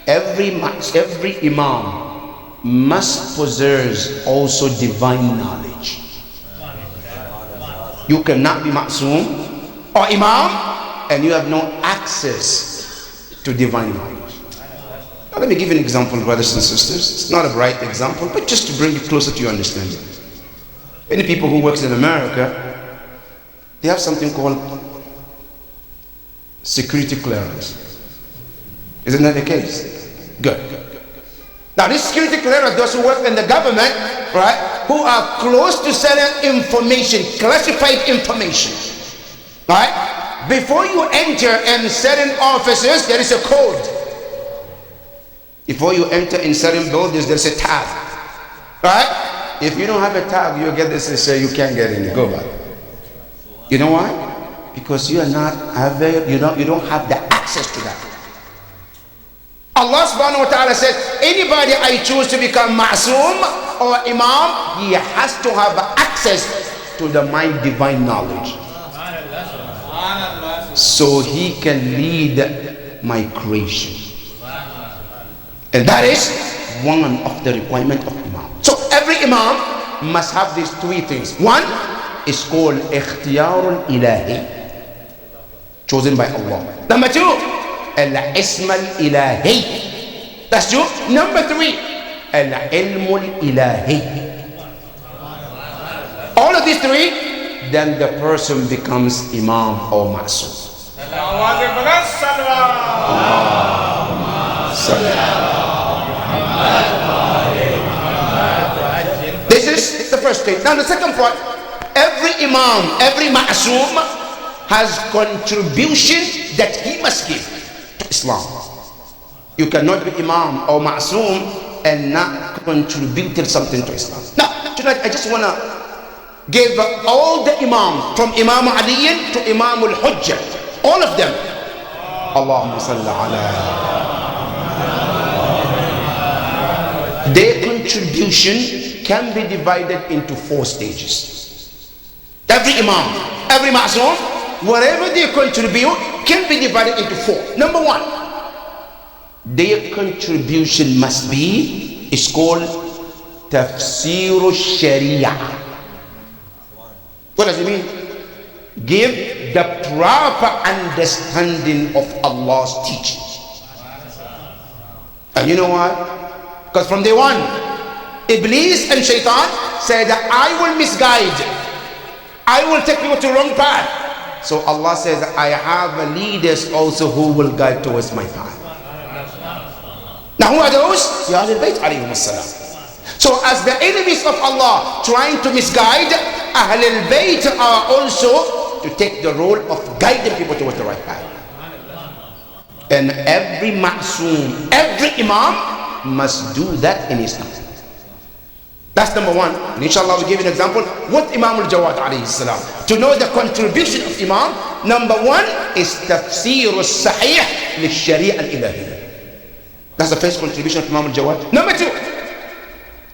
Speaker 4: every imam must possess also divine knowledge. You cannot be ma'soom or imam and you have no access to divine knowledge. Now let me give you an example, brothers and sisters. It's not a bright example, but just to bring it closer to your understanding. Many people who work in America, they have something called security clearance. Isn't that the case? Good. Now this security clearance, those who work in the government, right, who are close to certain information, classified information, right? Before you enter in certain offices, there is a code. Before you enter in certain buildings, there's a tag, right? If you don't have a tag, you get this and say you can't get in. Go back. You know why? Because you are not you don't have the access to that. Allah subhanahu wa ta'ala said, anybody I choose to become ma'soom or imam, he has to have access to my divine knowledge, so he can lead my creation. And that is one of the requirements of imam. So every imam must have these three things. One is called ikhtiyarul ilahi, chosen by Allah. Number two, al-ism al-ilahi. That's two. Number three, al-ilm al-ilahi. All of these three, then the person becomes imam or ma'soom. This is the first thing. Now the second part, every imam, every ma'soom has contribution that he must give to Islam. You cannot be imam or ma'soom and not contribute something to Islam. Now tonight I just want to give all the imam, from Imam Ali to Imam al-Hujjah, all of them. Allahumma salli ala. Their contribution can be divided into 4 stages. Every imam, every ma'soom, whatever they contribute can be divided into 4. Number 1, their contribution must be, is called Tafsir al-Sharia. What does it mean? Give the proper understanding of Allah's teaching. And you know why? Because from day one, Iblis and Shaitan said that I will misguide, I will take you to the wrong path. So Allah says, I have leaders also who will guide towards my path. Now who are those? Ya Ahlul Bayt alayhim as-salam. So as the enemies of Allah trying to misguide, Ahlul Bayt are also to take the role of guiding people towards the right path. And every ma'soom, every imam must do that in Islam. That's number one. And inshallah we'll give you an example. What Imam al-Jawad alayhi salam. To know the contribution of Imam, number one is tafsir al-sahih lil-sharia al-ilahiyya. That's the first contribution of Imam al-Jawad. Number two,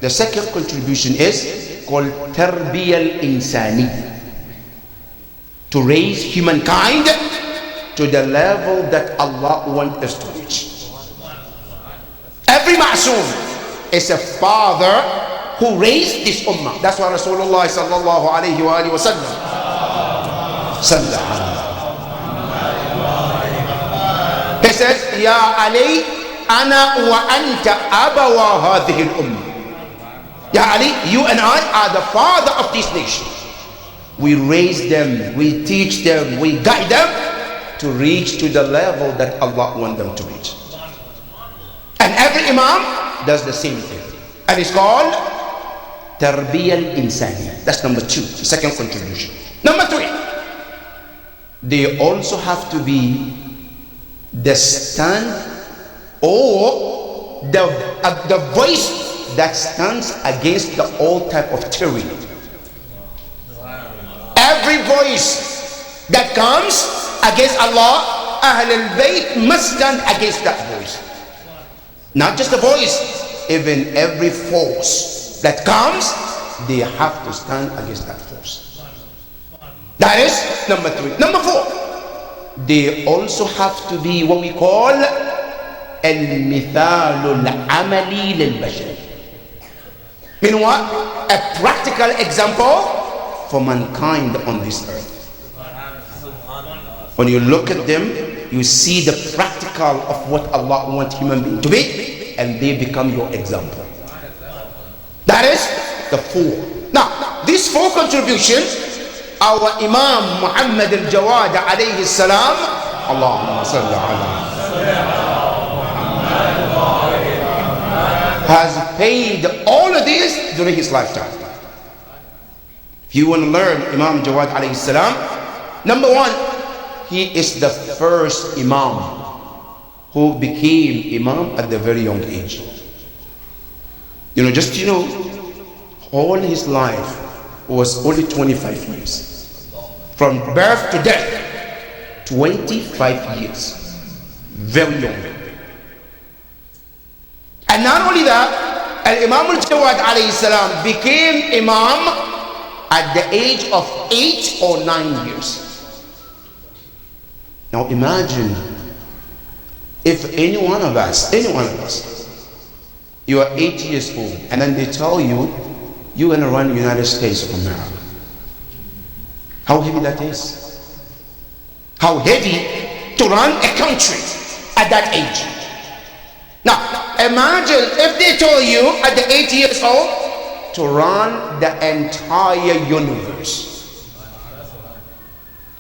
Speaker 4: the second contribution is called tarbiyah al-insani. To raise humankind to the level that Allah wants us to reach. Every ma'soom is a father who raised this ummah. That's why Rasulullah sallallahu alayhi wa sallam he says, Ya Ali, ana wa anta abawa hadhihi al-ummah. Ya Ali, you and I are the father of this nation. We raise them, we teach them, we guide them to reach to the level that Allah wants them to reach. And every imam does the same thing. And it's called Tarbiyah al-Insani. That's number two, the second contribution. Number three, they also have to be the stand or the voice that stands against the all type of tyranny. Every voice that comes against Allah, Ahlul Bayt must stand against that voice. Not just the voice, even every force that comes, they have to stand against that force. That is number three. Number four, they also have to be what we call al-mithalul amali lil-bashar. Meaning what? A practical example for mankind on this earth. When you look at them, you see the practical of what Allah wants human beings to be, and they become your example. That is the four. Now, these four contributions, our Imam Muhammad al-Jawad alayhi salam, Allahumma salli ala, has paid all of this during his lifetime. If you want to learn Imam Jawad alayhi salam, number one, he is the first Imam who became Imam at the very young age. All his life was only 25 years. From birth to death, 25 years. Very young. And not only that, Imam al-Jawad alayhi salam became Imam at the age of 8 or 9 years. Now imagine if any one of us, you are 8 years old, and then they tell you, you're going to run the United States of America. How heavy that is. How heavy to run a country at that age. Now, imagine if they told you at the 8 years old to run the entire universe.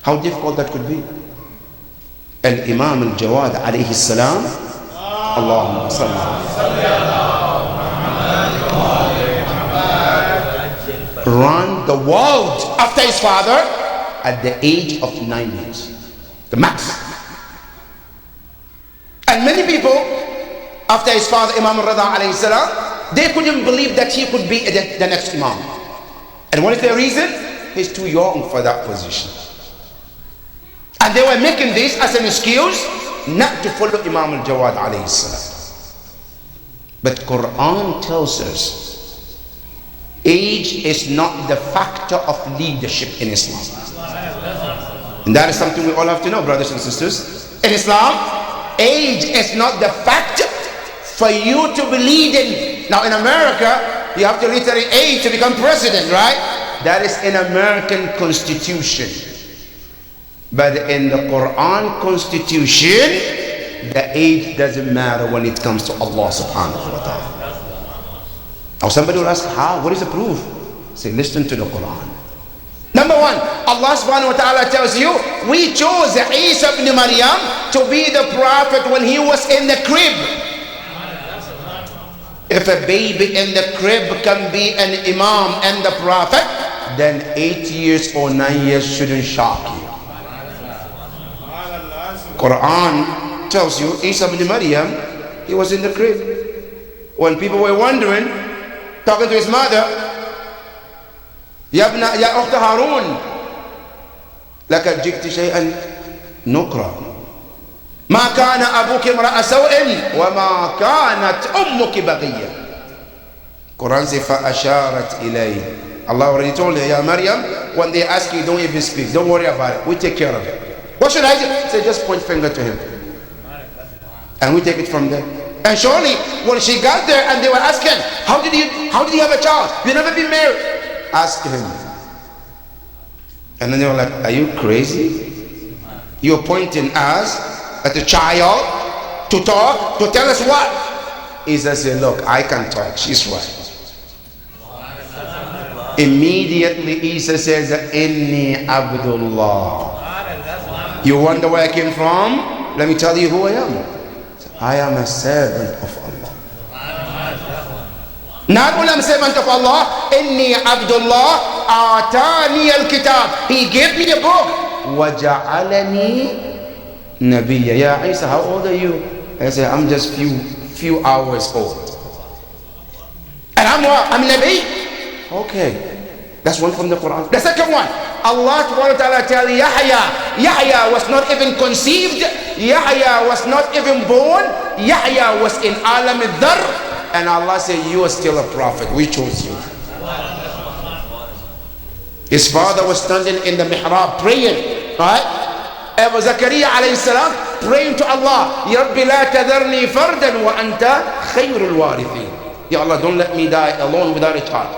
Speaker 4: How difficult that could be. And Imam al-Jawad alayhi salam, Allahumma salli, ran the world after his father at the age of 9 years, the max. And many people after his father Imam al-Rida alayhi salam, they couldn't believe that he could be the next Imam. And what is the reason? He's too young for that position. And they were making this as an excuse not to follow Imam al-Jawad alayhi salam. But Quran tells us age is not the factor of leadership in Islam. And that is something we all have to know, brothers and sisters. In Islam, age is not the factor for you to be leading. Now in America, you have to reach an age to become president, right? That is in American constitution. But in the Quran constitution, the age doesn't matter when it comes to Allah subhanahu wa ta'ala. Now somebody will ask, how? What is the proof? Say, listen to the Quran. Number one, Allah subhanahu wa ta'ala tells you, we chose Isa ibn Maryam to be the prophet when he was in the crib. If a baby in the crib can be an imam and the prophet, then 8 years or 9 years shouldn't shock you. Quran tells you Isa ibn Maryam, he was in the crib. When people were wondering, talking to his mother, يا أخت هارون لقد جئت شيئا نكرا ما كان أبوك امرأ سوء وما كانت أمك بغيا. Quran says فأشارت إليه. Allah already told her, Ya Maryam, when they ask you, don't even speak, don't worry about it, we take care of it. What should I do? Say, just point finger to him and we take it from there. And surely when she got there and they were asking, how did you have a child? You never been married. Ask him. And then they were like, are you crazy? You're pointing us at the child to talk, to tell us what? Isa said, look, I can talk, she's right. Immediately Isa says, Inni Abdullah. You wonder where I came from? Let me tell you who I am. I am a servant of Allah. Not only am a servant of Allah, Inni Abdullah Atani al-Kitab. He gave me a book. Waja'alani Nabiyya. Ya Isa, how old are you? I said, I'm just few hours old. And I'm what? I'm Nabi? Okay. That's one from the Quran. The second one, Allah Ta'ala tell Yahya was not even conceived. Yahya was not even born. Yahya was in Alam al-Dhar. And Allah said, you are still a prophet. We chose you. His father was standing in the mihrab praying. Right? Abu Zakaria alayhi salam praying to Allah. Ya Rabbi la tadharni fardan wa anta khayrul warithin. Ya Allah, don't let me die alone without a child.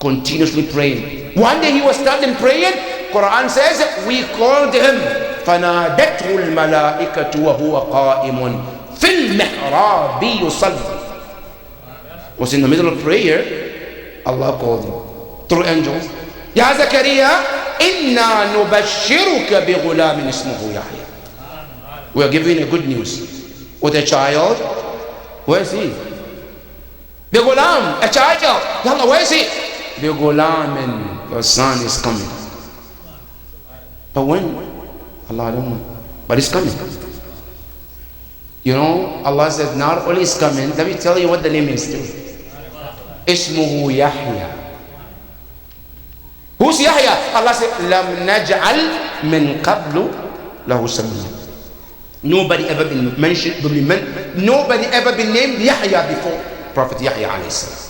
Speaker 4: Continuously praying. One day he was standing praying. Quran says, we called him. فَنَادَتْهُ الْمَلَائِكَةُ وَهُوَ قَائِمٌ فِي الْمِحْرَابِ يُصَلِّي. Was in the middle of prayer. Allah called him through angels. Ya Zakaria, inna nubashiruka bi ghulamin ismuhu Yahya. We are giving you good news with a child. Where is he? Bi ghulam, a child. Ya Allah, where is he? Bi ghulamin, your son is coming. But when? Allah, I don't know. But he's coming. You know, Allah said, not only is coming, let me tell you what the name is too. Ismuhu Yahya. Who's Yahya? Allah said, Lam naj'al min qablu lahu samiyya. Nobody ever been mentioned, nobody ever been named Yahya before Prophet Yahya alayhi salam.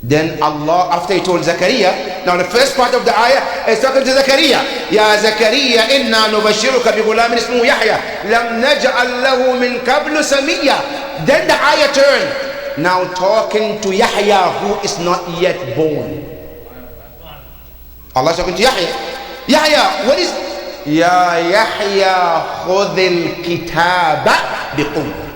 Speaker 4: Then Allah, after he told Zakaria, now the first part of the ayah is talking to Zakaria. Ya Zakaria, inna nubashiruka bi ghulamin ismuhu Yahya. Lam naj'al lahu min qablu samiyya. Then the ayah turned. Now talking to Yahya who is not yet born. Allah talking to Yahya. Yahya, what is? Ya Yahya khudhil kitaba biquwwah.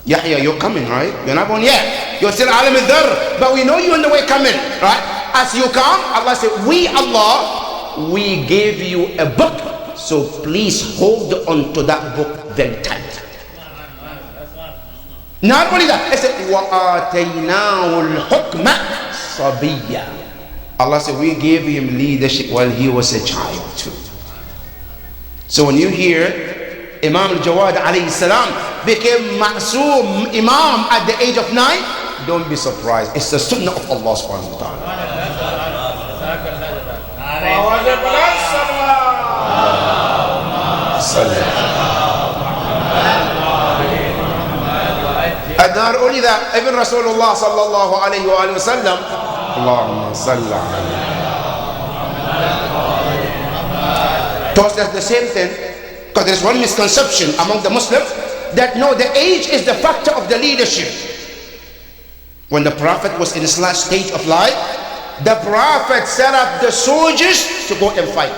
Speaker 4: Yahya, you're coming, right? You're not born yet. You're still alam al-dhar, but we know you're on the way coming, right? As you come, Allah said, we gave you a book, so please hold on to that book very tight. Not only that, it said, وَآتَيْنَاهُ الْحُكْمَ صَبِيًّا. Allah said, we gave him leadership while he was a child too. So when you hear Imam al-Jawad alayhi salam became Ma'soom Imam at the age of 9, don't be surprised. It's the sunnah of Allah subhanahu wa ta'ala. And not only that, even Rasulullah sallallahu alayhi wa sallam, Allahumma salli alayhi, taught us the same thing. Because there is one misconception among the Muslims that no, the age is the factor of the leadership. When the Prophet was in his last stage of life, the Prophet set up the soldiers to go and fight.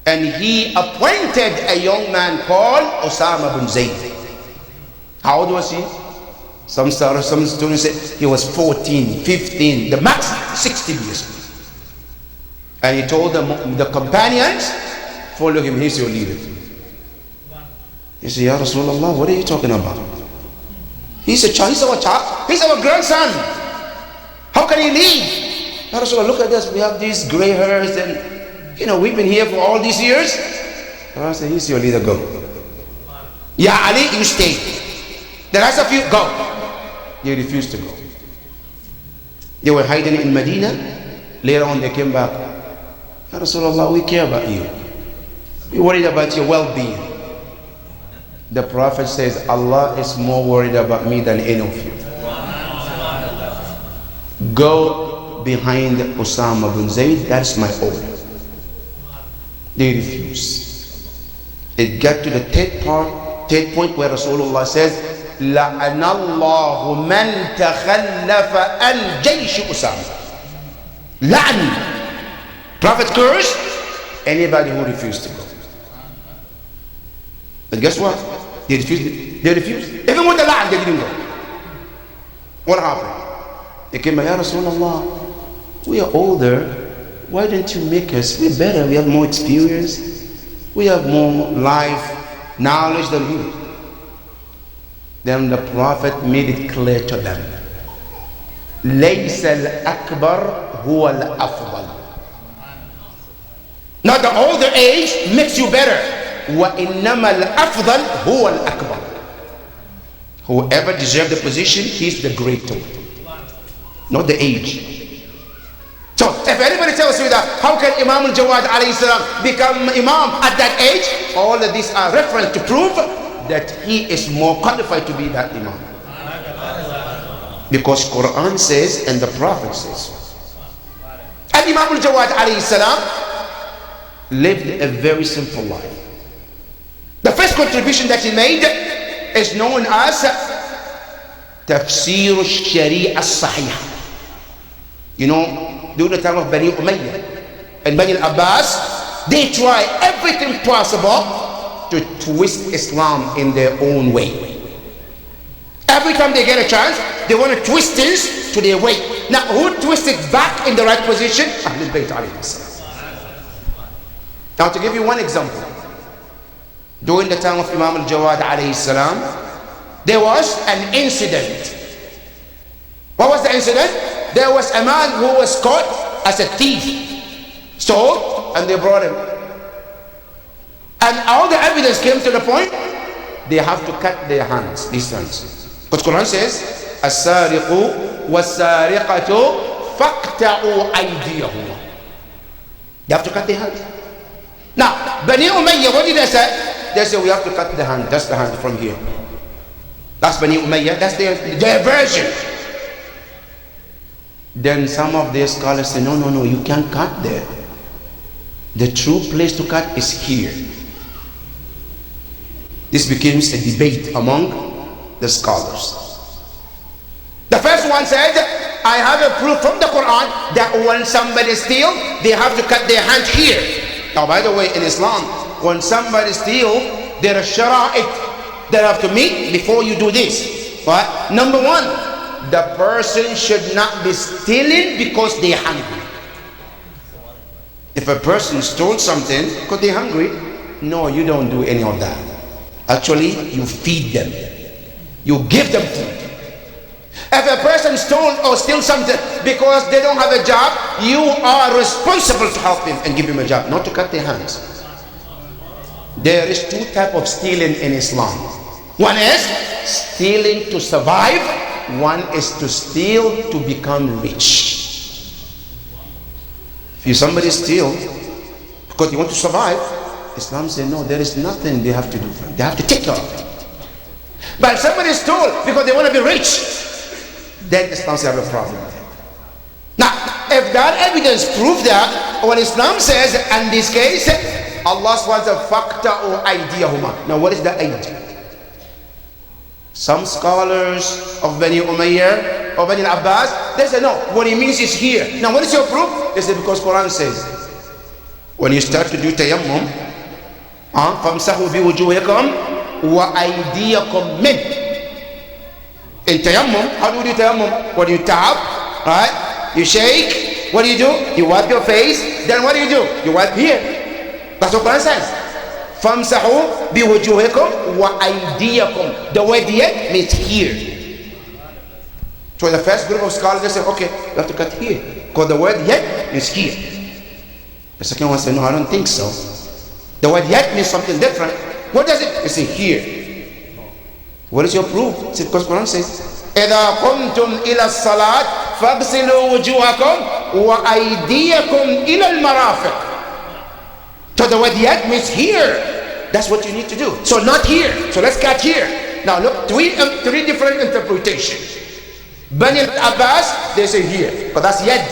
Speaker 4: And he appointed a young man called Osama bin Zayd. How old was he? Some students say he was 14, 15, the max 16 years old. And he told the companions, follow him, he's your leader. He said, Ya Rasulullah, what are you talking about? He's a child, he's our grandson. How can he leave? Ya Rasulullah, look at us, we have these gray hairs and we've been here for all these years. I said, he's your leader, go. Ya Ali, you stay. The rest of you, go. They refused to go. They were hiding in Medina. Later on they came back. Ya Rasulullah, we care about you. We're worried about your well-being. The Prophet says, Allah is more worried about me than any of you. Go behind Osama bin Zayd, that's my order. They refused. It got to the third point where Rasulullah says, لَعَنَ اللَّهُ مَنْ تَخَلَّفَ عَنْ جَيْشِ أُسَامَةَ. La'an. Prophet cursed anybody who refused to go. But guess what? They refused. Even with the la'an, they didn't go. What happened? They came, Ya Rasulullah, we are older. Why don't you make us? We're better. We have more experience. We have more life knowledge than you. Then the Prophet made it clear to them. لَيْسَ الْأَكْبَرُ هُوَ الْأَفْضَلُ. Not the older age makes you better. وَإِنَّمَا الْأَفْضَلُ هُوَ الْأَكْبَرُ. Whoever deserves the position, he's the greater. Not the age. So if anybody tells you that, how can Imam al-Jawad alayhi salam become Imam at that age? All of these are reference to prove that he is more qualified to be that Imam. Because Quran says and the Prophet says. And Imam al-Jawad alayhi salam lived a very simple life. The first contribution that he made is known as Tafsir al-Sharia al-Sahih. During the time of Bani Umayyah and Bani al-Abbas, they try everything possible to twist Islam in their own way. Every time they get a chance, they want to twist things to their way. Now, who twisted back in the right position? Ahlul Bayt alayhi salam. Now, to give you one example, during the time of Imam al-Jawad alayhi salam, there was an incident. What was the incident? There was a man who was caught as a thief, stole, and they brought him. And all the evidence came to the point, they have to cut their hands, these hands. Because Quran says, السارق والسارقة فاقطعوا أيديهما. They have to cut their hands. Now, Bani Umayyah, what did they say? They said, we have to cut the hand, just the hand from here. That's Bani Umayyah, that's their version. Then some of their scholars say, no, you can't cut there. The true place to cut is here. This becomes a debate among the scholars. The first one said, I have a proof from the Quran that when somebody steals, they have to cut their hand here. Now, by the way, in Islam, when somebody steals, there are shara'it that have to meet before you do this. Right? Number one, the person should not be stealing because they're hungry. If a person stole something because they're hungry, no, you don't do any of that. Actually, you feed them. You give them food. If a person stole or steals something because they don't have a job, you are responsible to help him and give him a job, not to cut their hands. There is two types of stealing in Islam. One is stealing to survive. One is to steal to become rich. If somebody steals because you want to survive, Islam says no, there is nothing they have to do. They have to take care of it. But if somebody stole because they want to be rich, then Islam says have a problem with it. Now, if that evidence proves that, what Islam says in this case, Allah wants a factor or idea. Now, what is the idea? Some scholars of Bani Umayyah or Bani Abbas, they say no, what it means is here. Now, what is your proof? They say because Quran says, when you start to do tayammum, فَامْسَحُوا بِوُجُوهِكُمْ وَأَيْدِيَكُمْ مِنْ. In tayammum, how do you do tayammum? What do you tap, right? You shake. What do? You wipe your face. Then what do? You wipe here. That's what Quran says. فَامْسَحُوا بِوُجُوهِكُمْ وَأَيْدِيَكُمْ. The word yet means here. So the first group of scholars, they say, okay, you have to cut here, because the word yet is here. The second one said, no, I don't think so. The word yet means something different. What does it? It's here. What is your proof? It's because Quran says, إِذَا قُمْتُمْ إِلَى الصَّلَاةِ فَاغْسِلُوا وُجُوهَكُمْ وَأَيْدِيَكُمْ إِلَى الْمَرَافِقِ. So the word yet means here. That's what you need to do. So not here. So let's cut here. Now look, three different interpretations. Bani Abbas, they say here, but that's yet.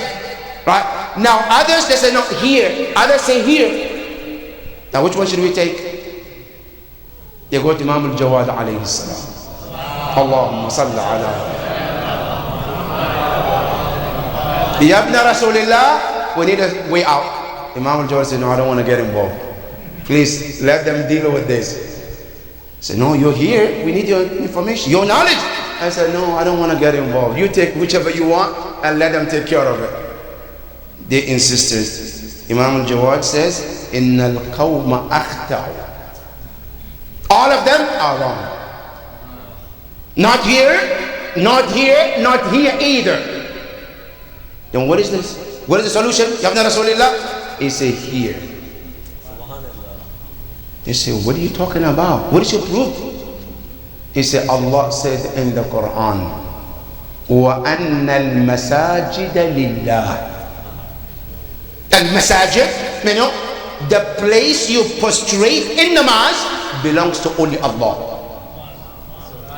Speaker 4: Right? Now others, they say no, here. Others say here. Now which one should we take? They go to Imam al-Jawad alayhi salam. Allahumma salli ala Ya ibn Rasulillah, we need a way out. Imam al-Jawad said, no, I don't want to get involved. Please let them deal with this. I said, no, you're here. We need your information, your knowledge. I said, no, I don't want to get involved. You take whichever you want and let them take care of it. They insisted. Imam al-Jawad says, Inna al-qawma akhta'u. All of them are wrong. Not here, not here, not here either. Then what is this? What is the solution? Ya ibn Rasulillah? He said here. They say, what are you talking about? What is your proof? He said, Allah said in the Quran, وَأَنَّ الْمَسَاجِدَ لِلَّهِ. Al-masajid, meaning the place you prostrate in namaz belongs to only Allah.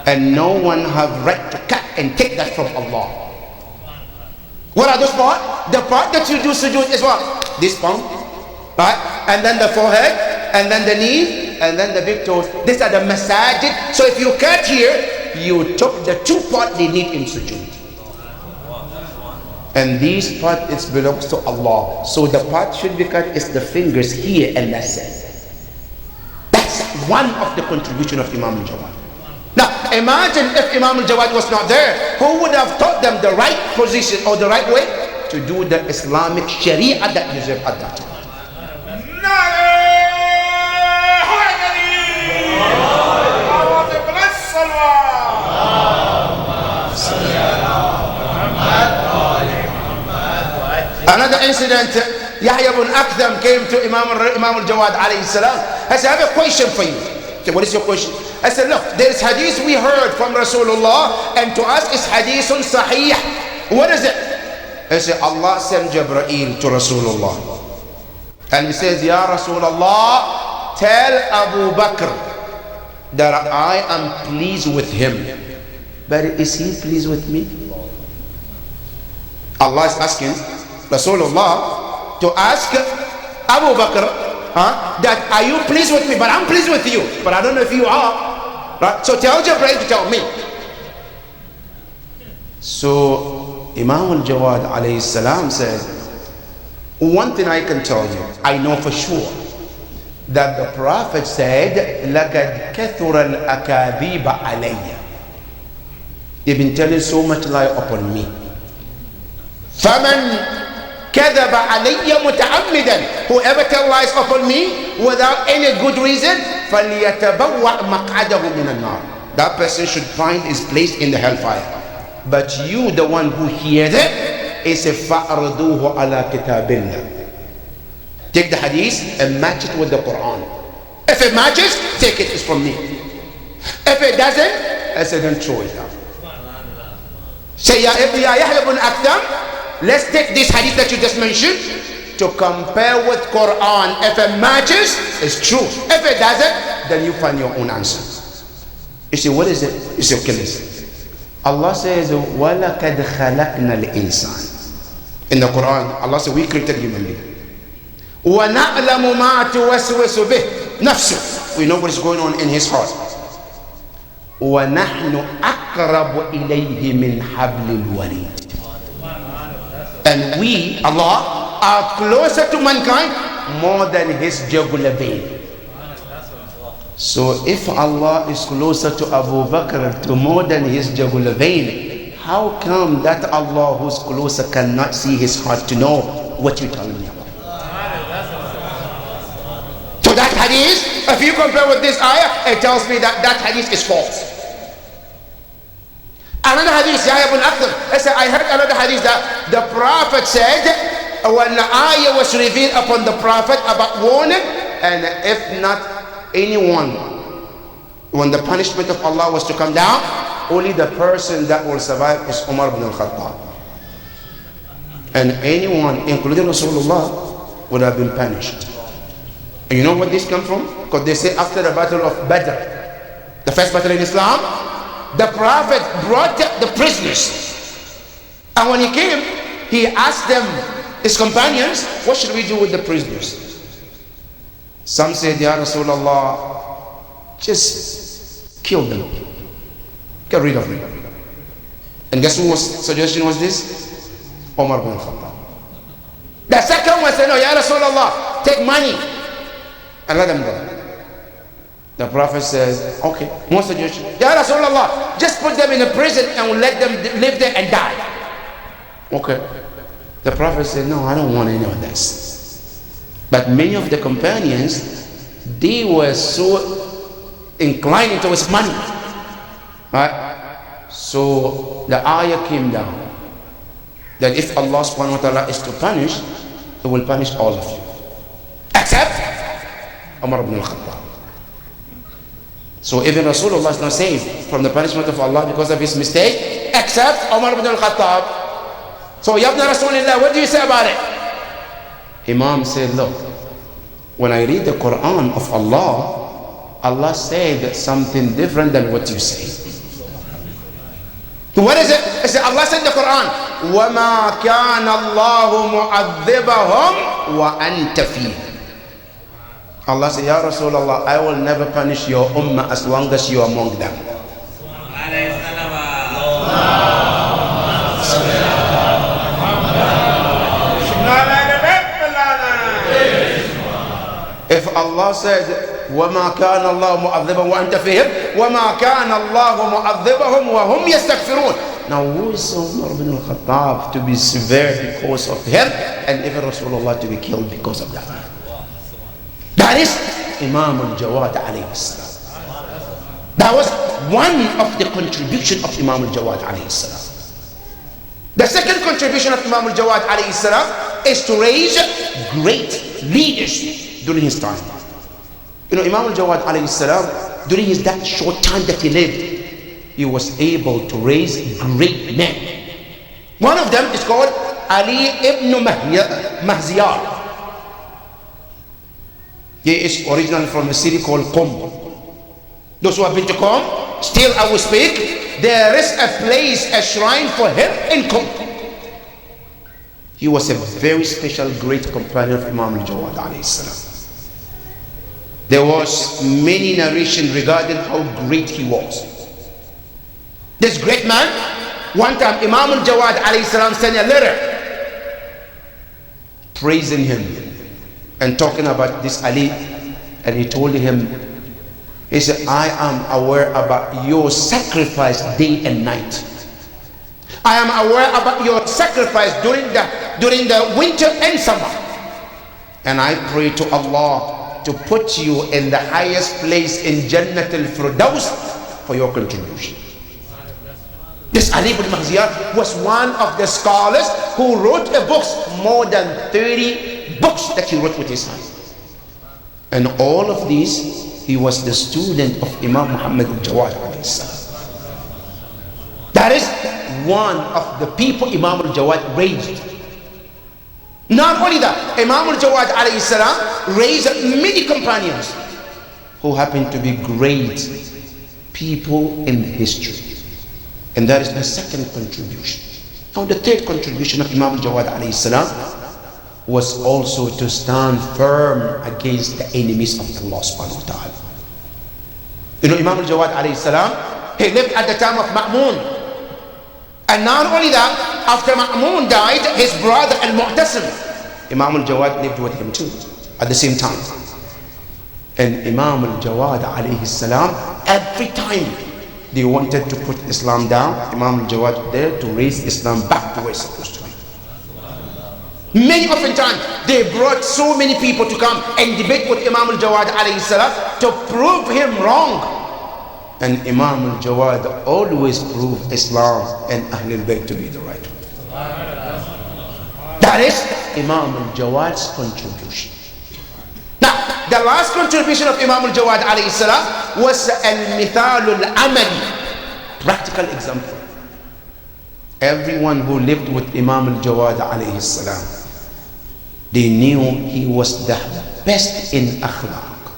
Speaker 4: And no one have right to cut and take that from Allah. What are those parts? The part that you do sujood is what? This palm, right? And then the forehead, and then the knee, and then the big toes. These are the masajid. So if you cut here, you took the two parts they need in sujood. And these part it belongs to Allah. So the part should be cut is the fingers here, and that's it. That's one of the contribution of Imam al-Jawad. Now imagine if Imam al-Jawad was not there, who would have taught them the right position or the right way to do the Islamic Sharia that you have at that time? Another incident, Yahya ibn Akdam came to Imam al-Jawad alayhi salam. I said, I have a question for you. Okay, what is your question? I said, look, there is hadith we heard from Rasulullah, and to us it's hadithun sahih. What is it? I said, Allah sent Jibreel to Rasulullah. And he says, Ya Rasulullah, tell Abu Bakr that I am pleased with him. But is he pleased with me? Allah is asking Rasulullah to ask Abu Bakr, that are you pleased with me? But I'm pleased with you, but I don't know if you are, right? So tell Jibreel to tell me. So Imam al-Jawad alayhi salam said, one thing I can tell you, I know for sure that the Prophet said, لَقَدْ كَثُرَ الْأَكَاذِيبَ عَلَيَّ. They've been telling so much lie upon me. فَمَنْ كَذَبَ عَلَيَّ مُتَعَمِّدًا. Whoever tells lies upon me without any good reason, فَلْيَتَبَوَّأْ مَقْعَدَهُ مِنَ النَّارِ. That person should find his place in the hellfire. But you, the one who hears it, is فَأَرْضُوهُ عَلَى كِتَابِ اللَّهِ. Take the hadith and match it with the Quran. If it matches, take it, it's from me. If it doesn't, I say then throw it out. Say, Ya Yahya ibn Akdam, let's take this hadith that you just mentioned to compare with Quran. If it matches, it's true. If it doesn't, then you find your own answer. You see, what is it? You say, okay, listen. Allah says, وَلَقَدْ خَلَقْنَا الْإِنسَانِ. In the Quran, Allah says, we created human being. وَنَعْلَمُ مَا تُوَسْوِسُ بِهِ نَفْسُ. We know what is going on in his heart. وَنَحْنُ أَقْرَبُ إِلَيْهِ مِنْ حَبْلِ الْوَرِيدِ. And we, Allah, are closer to mankind more than his jugular vein. So if Allah is closer to Abu Bakr to more than his Jabulabain, how come that Allah who's closer cannot see his heart to know what you're telling me about? So that hadith, if you compare with this ayah, it tells me that that hadith is false. Another hadith, Yahya ibn Akhdam, I heard another hadith that the Prophet said, when the ayah was revealed upon the Prophet about warning, and if not anyone, when the punishment of Allah was to come down, only the person that will survive is Umar ibn al-Khattab. And anyone, including Rasulullah, would have been punished. And you know what this comes from? Because they say after the battle of Badr, the first battle in Islam, the Prophet brought the prisoners. And when he came, he asked them, his companions, what should we do with the prisoners? Some said, Ya Rasulullah, just kill them. Get rid of them. And guess whose suggestion was this? Umar ibn Khattab. The second one said, no, Ya Rasulullah, take money and let them go. The Prophet says, okay, more suggestion. Ya Rasulullah, just put them in a prison and let them live there and die. Okay. The Prophet said, no, I don't want any of this. But many of the companions, they were so inclined towards money. Right? So the ayah came down that if Allah subhanahu wa ta'ala is to punish, He will punish all of you. Except Umar ibn al-Khattab. So even Rasulullah is not saved from the punishment of Allah because of his mistake, except Umar ibn al-Khattab. So Yabna Rasulullah, what do you say about it? Imam said, look, when I read the Quran of Allah, Allah said something different than what you say. What is it? It said, Allah said in the Quran, وَمَا كَانَ اللَّهُ مُعَذِّبَهُمْ وَأَنْتَ فِيهِمْ. Allah said, Ya Rasulullah, I will never punish your ummah as long as you are among them. If Allah said, وَمَا كَانَ اللَّهُ مُعَذِّبَهُمْ وَأَنْتَ فِيهِمْ وَمَا كَانَ اللَّهُ مُعَذِّبَهُمْ وَهُمْ يَسْتَغْفِرُونَ. Now who is Umar ibn al-Khattab to be severe because of him, and even Rasulullah to be killed because of that? That is Imam al-Jawad alayhi salam. That was one of the contribution of Imam al-Jawad alayhi salam. The second contribution of Imam al-Jawad alayhi salam is to raise great leaders during his time. You know, Imam al-Jawad alayhi salam, during his that short time that he lived, he was able to raise great men. One of them is called Ali ibn Mahziyar. He is originally from a city called Qom. Those who have been to Qom, still I will speak, there is a place, a shrine for him in Qom. He was a very special, great companion of Imam al-Jawad alayhi salam. There was many narration regarding how great he was. This great man, one time Imam al-Jawad alayhi salam sent a letter praising him and talking about this Ali, and he told him, he said, I am aware about your sacrifice day and night. I am aware about your sacrifice during the winter and summer, and I pray to Allah to put you in the highest place in Jannat al-Firdaus for your contribution. This Ali ibn Mahziyar was one of the scholars who wrote a book, more than 30 books that he wrote with his hand. And all of these, he was the student of Imam Muhammad al-Jawad alayhi salam. That is one of the people Imam al-Jawad raised. Not only that, Imam al-Jawad alayhi salam raised many companions who happened to be great people in history. And that is the second contribution. Now the third contribution of Imam al-Jawad alayhi salam was also to stand firm against the enemies of Allah subhanahu wa ta'ala. You know, Imam al-Jawad alayhi salam, he lived at the time of Ma'mun. And not only that, after Ma'mun died, his brother al-Mu'tasim, Imam al-Jawad lived with him too at the same time. And Imam al-Jawad alayhi salam, every time they wanted to put Islam down, Imam al-Jawad there to raise Islam back to where it's supposed to be. Many often times they brought so many people to come and debate with Imam al-Jawad alayhi salam to prove him wrong. And Imam al-Jawad always proved Islam and Ahlul Bayt to be the right one. That is Imam al-Jawad's contribution. Now, the last contribution of Imam al-Jawad alayhi salam was al-mithal al-amali, practical example. Everyone who lived with Imam al-Jawad alayhi salam, they knew he was the best in akhlaq.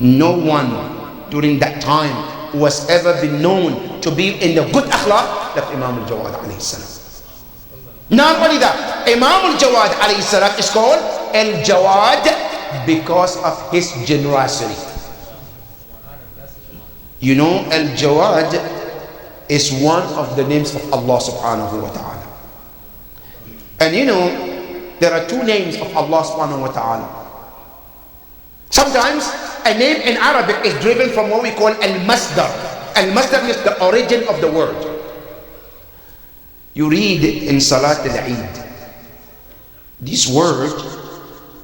Speaker 4: No one during that time was ever been known to be in the good akhlaq like Imam al-Jawad alayhi salam. Not only that, Imam al-Jawad alayhi salam is called al-Jawad because of his generosity. You know, al-Jawad is one of the names of Allah subhanahu wa ta'ala. And you know, there are two names of Allah subhanahu wa ta'ala. Sometimes a name in Arabic is driven from what we call al-Masdar. Al-Masdar is the origin of the word. You read in Salat al-Eid this word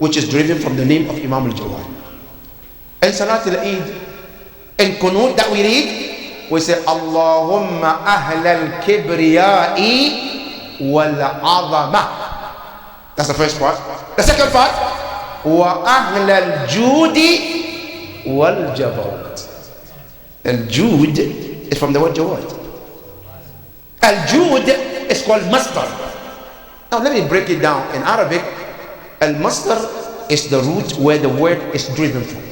Speaker 4: which is driven from the name of Imam al-Jawad. In Salat al-Eid, in Qunut that we read, we say Allahumma ahla al-kibriyai wal-azama. That's the first part. The second part, wa ahla al-judi wal-jawad. Al-jud is from the word Jawad. Al-jud is called masdar. Now let me break it down. In Arabic, al-masdar is the root where the word is driven from.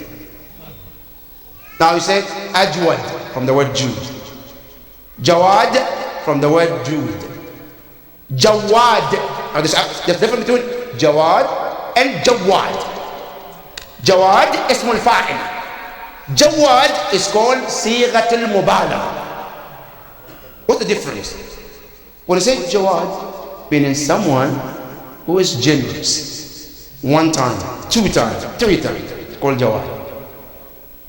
Speaker 4: Now you say ajwad from the word Jud, Jawad from the word Jud, Jawad. Now there's difference between Jawad and Jawad. Jawad is ismul fa'il. Jawad is called sighat al-mubalagha. What's the difference? When you say Jawad, meaning someone who is generous, one time, two times, three times, it's called Jawad.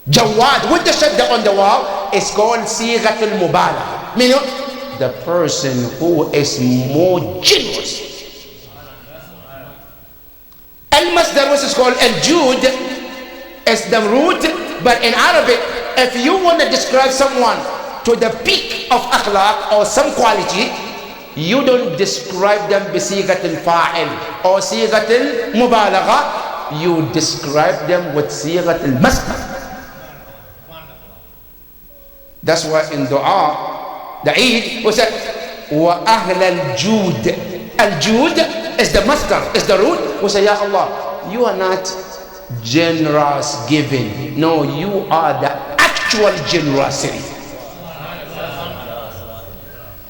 Speaker 4: Jawad with the shadda on the wall is called sighat al-mubalagha, meaning the person who is more generous. Al-masdar, which is called al-jud, is the root. But in Arabic, if you want to describe someone to the peak of akhlaq or some quality, you don't describe them بصيغة الفاعل or صيغة المبالغة. You describe them with صيغة المصدر. That's why in dua, the Eid, we say وأهل الجود. Al-Jud is the masdar, is the root. We say, Ya Allah, you are not generous giving. No, you are the actual generosity.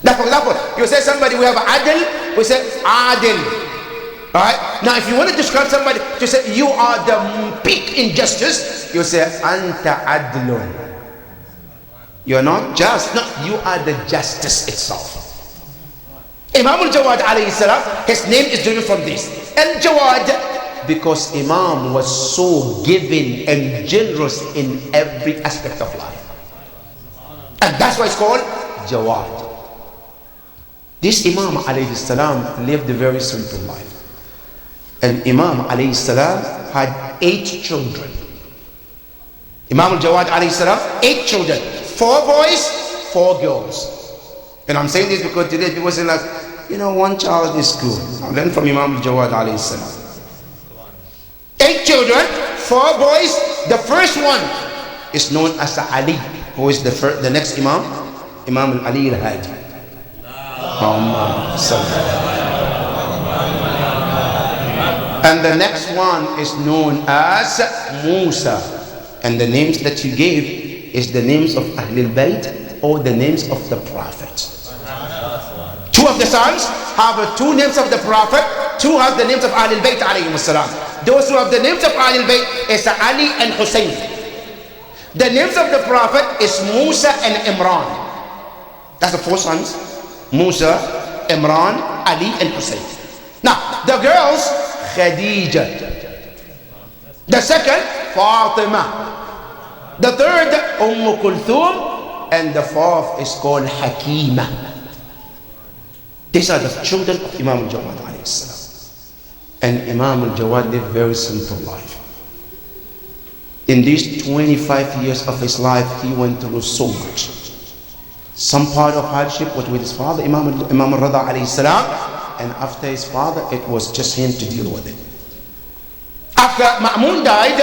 Speaker 4: Now, for example, you say somebody, we have adil, we say adil. Alright? Now, if you want to describe somebody, you say you are the peak in justice, you say anta adlun. You are not just, no, you are the justice itself. Imam al-Jawad alayhi salam, his name is driven from this. Al-Jawad, because Imam was so giving and generous in every aspect of life. And that's why it's called Jawad. This Imam alayhi salam lived a very simple life. And Imam alayhi salam had 8 children. Imam al-Jawad alayhi salam, 8 children. 4 boys, 4 girls. And I'm saying this because today people say like, you know, one child is good. I learned from Imam al-Jawad alayhi salam. 8 children, 4 boys. The first one is known as Ali, who is the next Imam, Imam Ali al-Hadi. And the next one is known as Musa. And the names that you gave is the names of Ahlul Bayt or the names of the prophets. 2 of the sons have 2 names of the prophet, 2 have the names of Ahlul Bayt alayhim salam. Those who have the names of Ahlul Bayt is Ali and Hussein. The names of the prophet is Musa and Imran. That's the 4 sons. Musa, Imran, Ali and Hussein. Now, the girls, Khadija. The second, Fatima. The third, Kulthum. And the fourth is called Hakima. These are the children of Imam al-Jawad alayhi salam. And Imam al-Jawad lived very simple life. In these 25 years of his life, he went through so much. Some part of hardship was with his father, Imam al-Rada alayhi salam, and after his father, it was just him to deal with it. After Ma'mun died,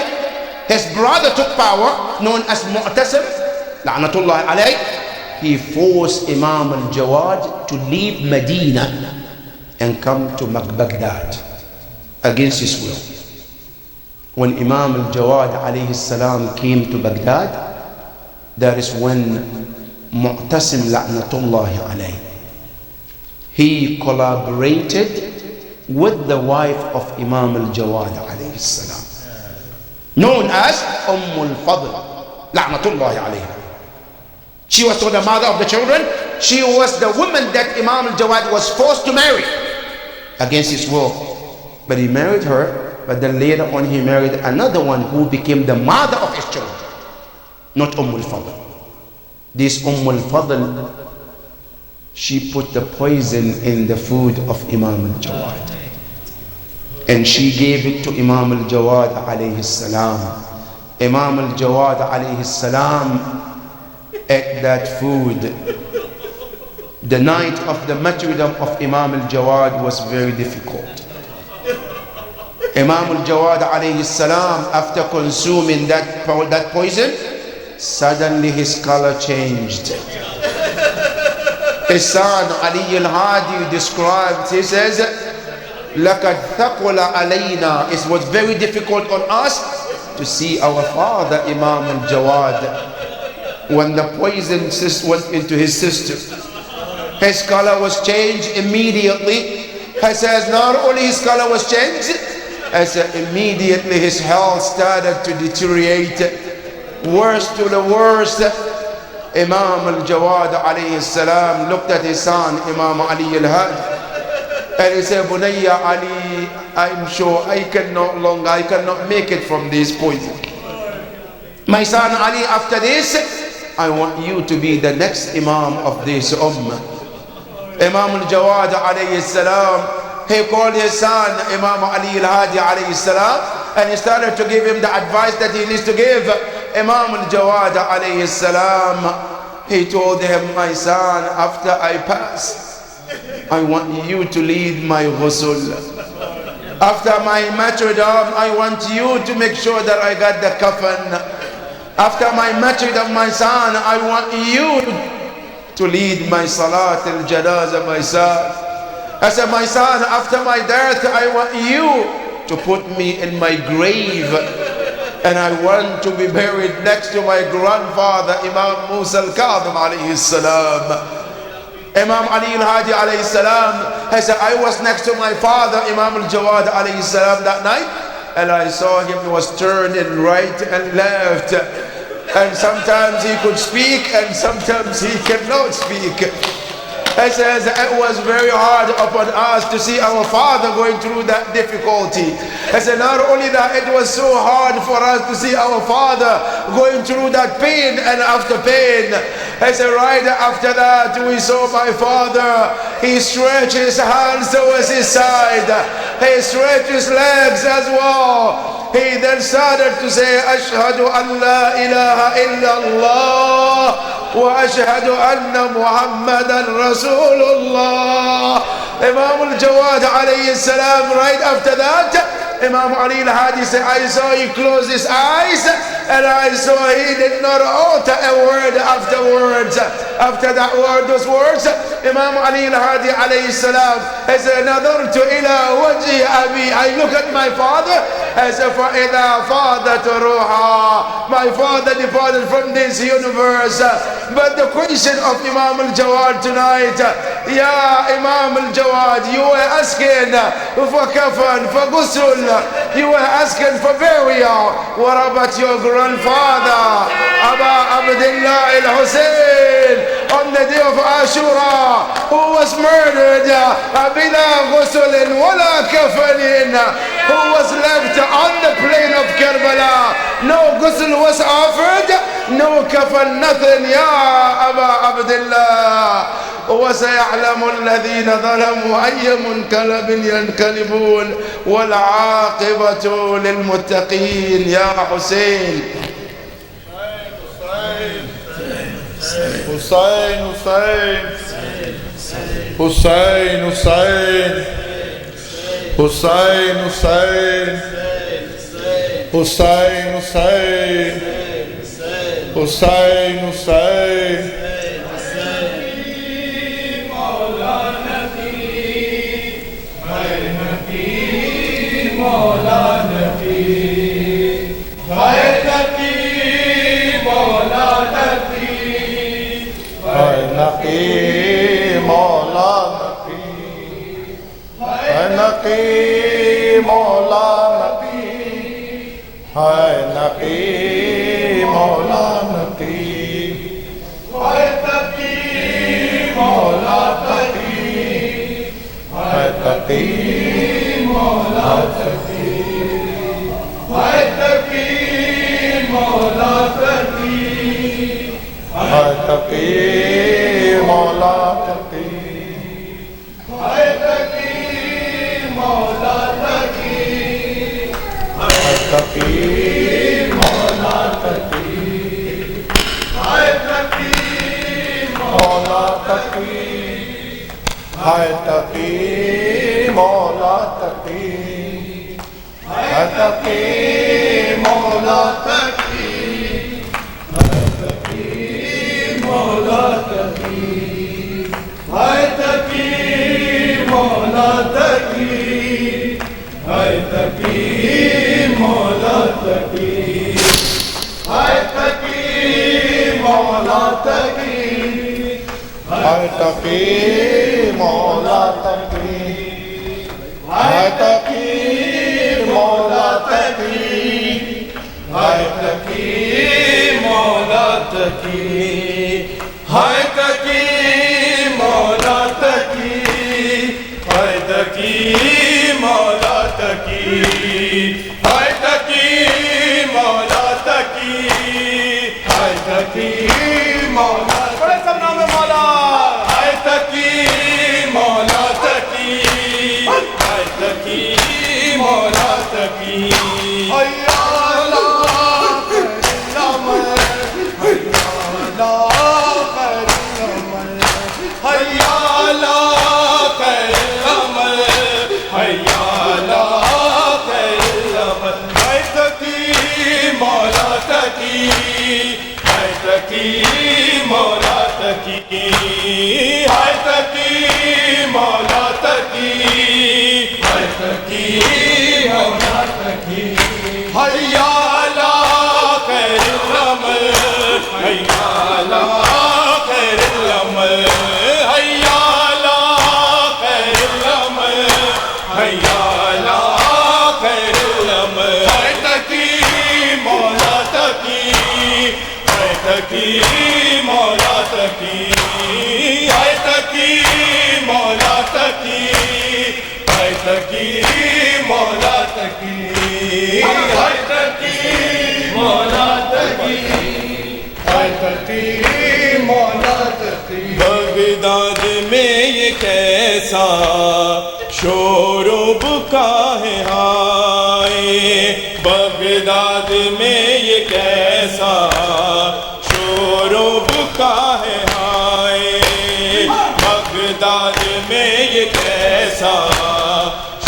Speaker 4: his brother took power, known as Mu'tasim, la'natullah alayh. He forced Imam al-Jawad to leave Medina and come to Baghdad against his will. When Imam al-Jawad alayhi salam came to Baghdad, that is when Mu'tasim la'natullahi alayhi, he collaborated with the wife of Imam al-Jawad alayhi salam, known as al-Fadl la'natullahi alayhi. She was the mother of the children. She was the woman that Imam al-Jawad was forced to marry against his will. But he married her, but then later on he married another one who became the mother of his children, not al-Fadl. This al-Fadl, she put the poison in the food of Imam al-Jawad, and she gave it to Imam al-Jawad alayhi salam. Imam al-Jawad alayhi salam ate that food. The night of the martyrdom of Imam al-Jawad was very difficult. Imam al-Jawad alayhi salam, after consuming that poison, suddenly his color changed. His son Ali al-Hadi described, he says, لَقَدْ ثَقُلَ عَلَيْنَا. It was very difficult on us to see our father Imam al-Jawad. When the poison went into his system, his color was changed immediately. He says not only his color was changed, I said immediately his health started to deteriorate, worse to the worst. Imam al-Jawad alayhi salam looked at his son Imam Ali al-Hadi, and he said, Bunayya Ali, I'm sure I cannot make it from this poison. My son Ali, after this, I want you to be the next Imam of this Ummah. Imam al-Jawad alayhi salam, he called his son Imam Ali al-Hadi alayhi salam, and he started to give him the advice that he needs to give. Imam al-Jawad alayhi salam, he told him, my son, after I pass, I want you to lead my ghusl. After my martyrdom, I want you to make sure that I got the coffin. After my martyrdom, my son, I want you to lead my salat al-janazah, my son. I said, my son, after my death, I want you to put me in my grave, and I want to be buried next to my grandfather Imam Musa al-Kadhim alayhi salam. Imam Ali al-Hadi alayhi salam, he said, I was next to my father Imam al-Jawad alayhi salam that night, and I saw him was turning right and left, and sometimes he could speak and sometimes he cannot speak. He says it was very hard upon us to see our father going through that difficulty. He said not only that, it was so hard for us to see our father going through that pain and after pain. He said right after that we saw my father, he stretched his hands towards his side, he stretched his legs as well. He then started to say, Ashhadu an la ilaha illallah wa ashhadu anna Muhammadan Rasulullah. Imam al-Jawad alayhi salam, right after that, Imam Ali al-Hadi said, I saw he closed his eyes, and I saw he did not utter a word afterwards. After that word, those words, Imam Ali al-Hadi alayhi salam has nadartu ila wajhi abi. I look at my father as if فَإِذَا فَاضَتْ رُوحًا. My father departed from this universe. But the question of Imam al-Jawad tonight, Ya Imam al-Jawad, you were asking for kafan, for ghusl, you were asking for burial. What about your grandfather, Aba Abdullah al-Hussein? On the day of Ashura, who was murdered بلا غسل ولا كفن, who was left on the plain of Karbala. No ghusl was offered, no kafan, nothing. Ya Aba Abdullah. وسيعلم الذين ظلموا أي منقلب ينقلبون والعاقبة للمتقين. يا حسين
Speaker 5: حسين حسين حسين حسين حسين حسين حسين
Speaker 6: Baghdad میں یہ کیسا شور و بکا ہے ہائے، بغداد میں یہ کیسا شور و بکا ہے ہائے، بغداد میں یہ کیسا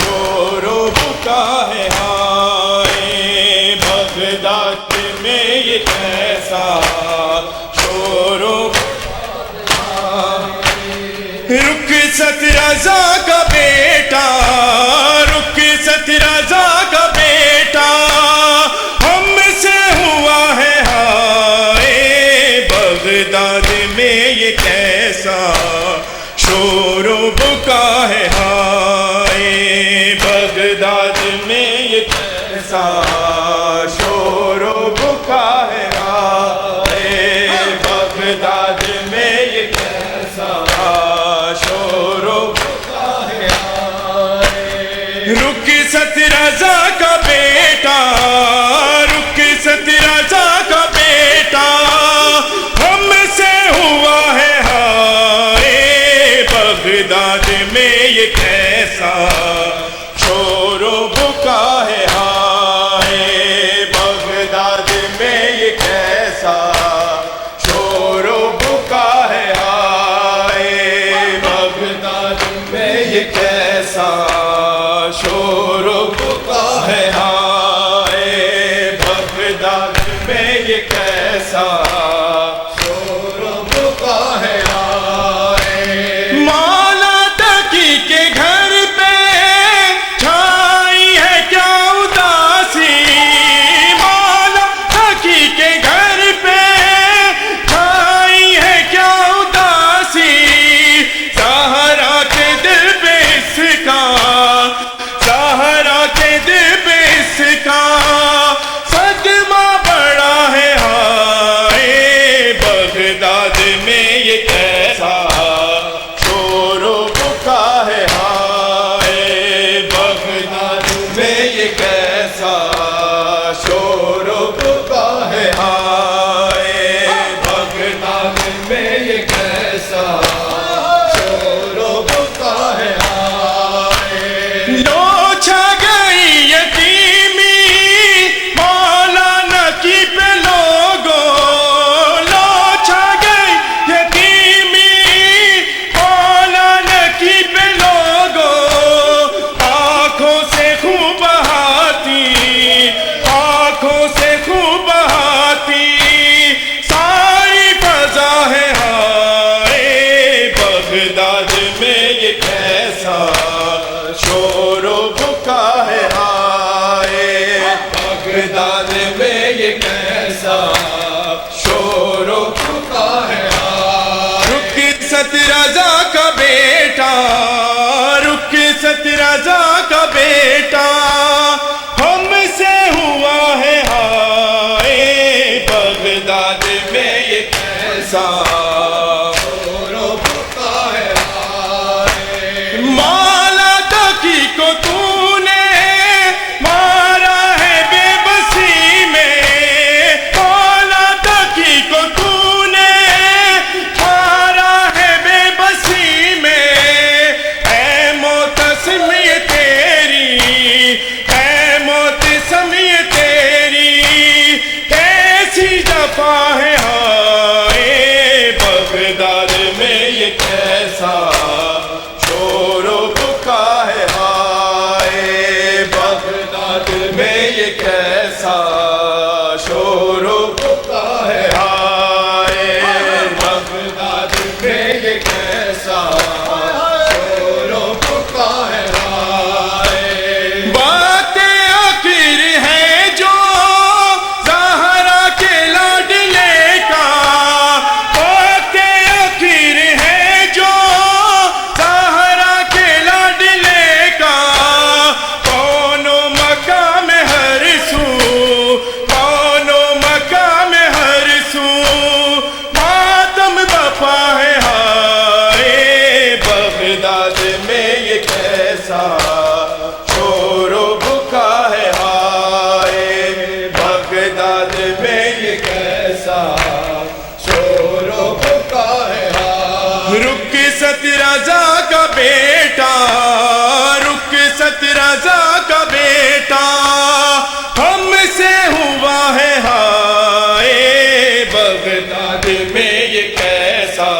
Speaker 6: شور و بکا ہے ہائے، بغداد میں یہ کیسا شور و رخصت رضا کا بیٹا، رخصت رضا کا بیٹا ہم سے ہوا ہے ہائے، بغداد میں یہ کیسا شور و بکا ہے ہائے، بغداد میں یہ کیسا شور و بکا ہے ہائے، بغداد میں یہ کیسا रजा का बेटा, रुखसत रजा का बेटा, हमसे हुआ है हाय। बगदाद में ये कैसा शोरो बुका है हाय। बगदाद में ये कैसा शोरो बुका है हाय। बगदाद में ये कैसा शोरो बुका है हाय। बगदाद में ये कैसा शोरो बुका है हाय। मौला तकी के घर पे छाई है क्या उदासी। मौला तकी के घर पे छाई है क्या उदासी। ज़हरा के दिल पे इसका, ज़हरा के दिल पे इसका सदमा बड़ा है हाय। बगदाद में ये कैसा शोरो बुका है हाय। बगदाद में ये कैसा शोरो बुका है हाय। बगदाद में ये कैसा शोरो बुका है हाय। लो छा गई यतीमी मौलाना की पे लोगों। लो छा गई यतीमी मौलाना की पे लोगों। आँखों से खूब बहाती, आँखों से खूब बहाती सारी फजा है हाय। बगदाद में ये कैसा शोरो बुका है हाय। बगदाद में ये कैसा शोरो बुका है हाय। रुखसत रजा का बेटा, रुखसत रजा का बेटा, हमसे हुआ है हाय। बगदाद में ये कैसा शोरो बुका है हाय। मौला तकी को तूने मारा है बेबसी में। मौला तकी को तूने मारा है बेबसी में। ऐ मोतसिम ये तेरी, ऐ मोतसिम ये तेरी कैसी जफा है हाय। बगदाद में ये कैसा शोरो बुका है हाय। बगदाद में ये कैसा शोरो बुका है हाय। बगदाद में ये कैसा शोरो बुका है हाय। बातें आखिर है जो ज़हरा के लाडले का। बातें आखिर है जो ज़हरा के लाडले का। कौनो मकाम हर सू, कौनो मकाम हर सू मातम बपा है हाय। बगदाद में ये कैसा शोरो बुका है हाय। बगदाद में ये कैसा शोरो बुका है हाय। रुखसत रजा का बेटा, रुखसत रजा का बेटा, हमसे हुआ है हाय। बगदाद में ये कैसा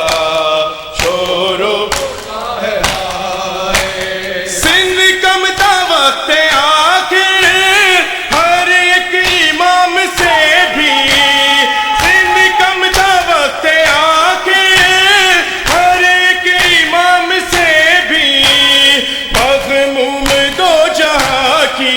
Speaker 6: शोरो बुका है हाय। सिंध कमता वक्त आखिर हर एक इमाम से भी। सिंध कमता वक्त आखिर हर एक इमाम से भी। मज़मूम दो जहां की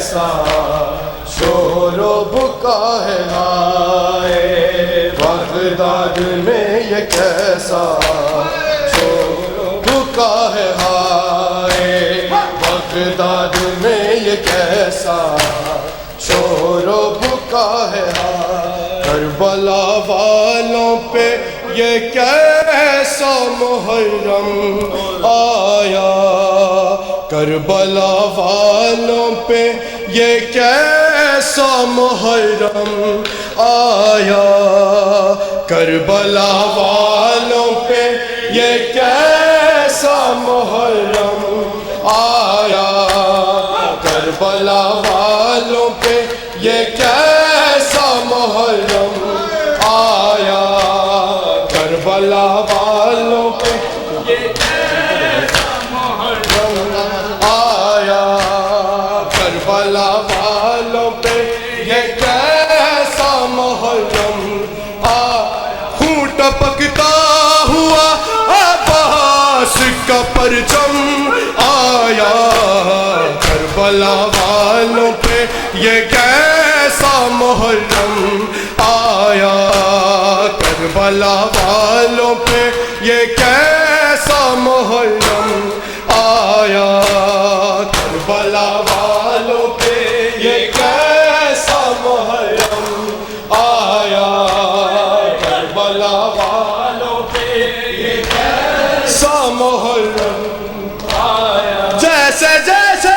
Speaker 7: کیسا شور و بکا ہے ہائے بغداد میں یہ کیسا شور و بکا ہے ہائے بغداد میں یہ کیسا شور و بکا ہے ہائے کربلا والوں پہ یہ کیسا محرم آیا کربلا والوں پہ یہ کیسا محرم آیا کربلا والوں پہ یہ کیسا محرم آیا کربلا والوں پہ یہ کیسا محرم آیا کربلا والوں پہ یہ کیسا محرم آیا کربلا والوں پہ یہ کیسا محرم خون ٹپکتا ہوا عباس کا پرچم آیا کربلا والوں پہ یہ کیسا محرم آیا کربلا والوں پہ یہ کیسا محرم آیا کربلا والوں پہ یہ کیسا محرم آیا کربلا والوں پہ یہ کیسا محرم آیا جیسے جیسے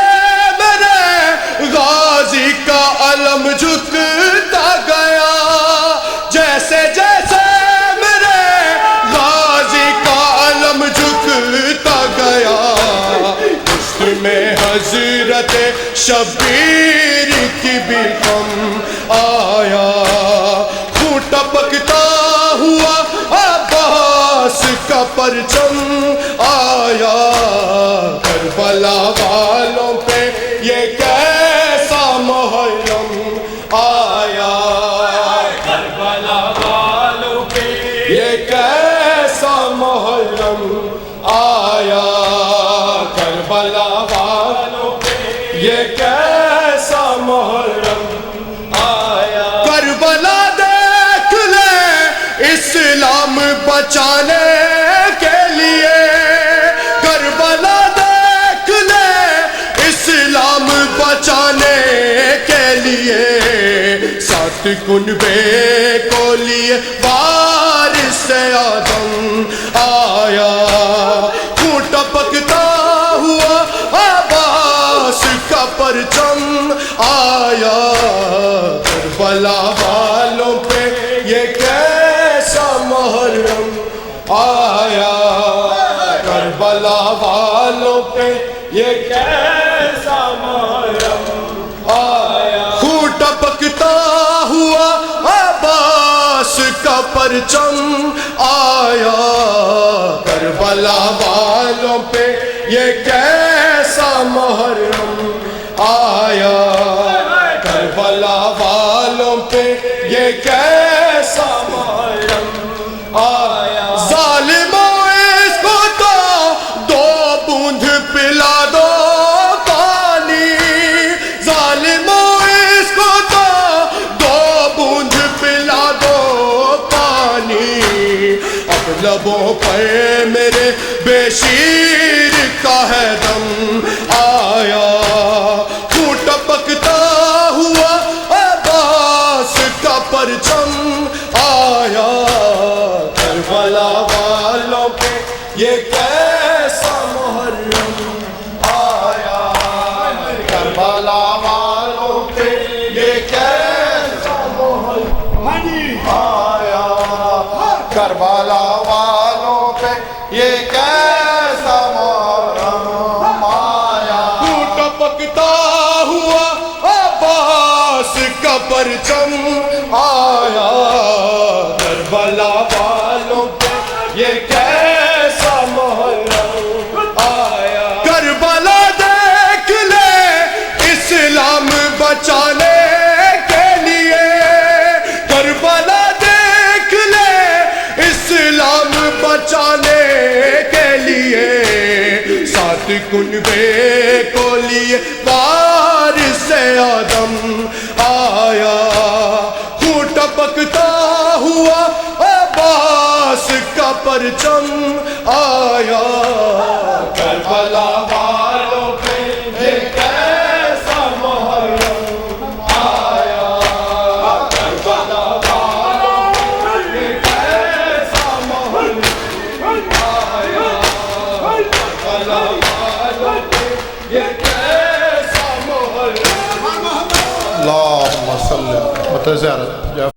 Speaker 7: میرے غازی کا علم جھکتا گیا جیسے جیسے میرے غازی کا علم جھکتا گیا اس میں حضرت شبیر کی بھی غم آیا خون ٹپکتا ہوا عباس کا پرچم آیا کربلا والوں پہ یہ کیسا محرم آیا کربلا والوں پہ یہ کیسا محرم آیا کربلا والوں پہ یہ کیسا محرم آیا کربلا دیکھ لے اسلام بچانے کے لیے کربلا دیکھ لے اسلام بچانے کے لیے سات کنبے کو لیے وارث آدم آیا خون ٹپکتا ہوا عباس کا پرچم آیا کربلا والوں پہ یہ کیسا محرم آیا کربلا والوں پہ یہ کیسا محرم آیا خون ٹپکتا ہوا عباس کا پرچم آیا کربلا والوں پہ یہ کیسا محرم آیا کربلا والوں پہ یہ کیسا محرم آیا ظالموں اس کو تو دو بوند پلا دو پانی ظالموں اس کو تو دو بوند پلا دو پانی اب لبوں پر میرے بے شیر کا ہے دم آیا خون ٹپکتا ہوا عباس کا پرچم آیا کربلا والوں پہ یہ کیسا محرم آیا کربلا والوں پہ یہ کیسا محرم آیا کربلا والوں پہ یہ کیسا محرم آیا ٹپکتا ہوا عباس کا پرچم آیا کربلا والوں پہ یہ کیسا محرم آیا کربلا دیکھ لے اسلام بچانے کے لیے کربلا دیکھ لے اسلام بچانے کے لیے سات کنبے کو لیے وارث پرچم آیا کربلا والوں پہ یہ کیسا محرم آیا کربلا والوں پہ یہ کیسا محرم آیا کربلا والوں پہ یہ کیسا محرم
Speaker 5: اللهم صل وسلم.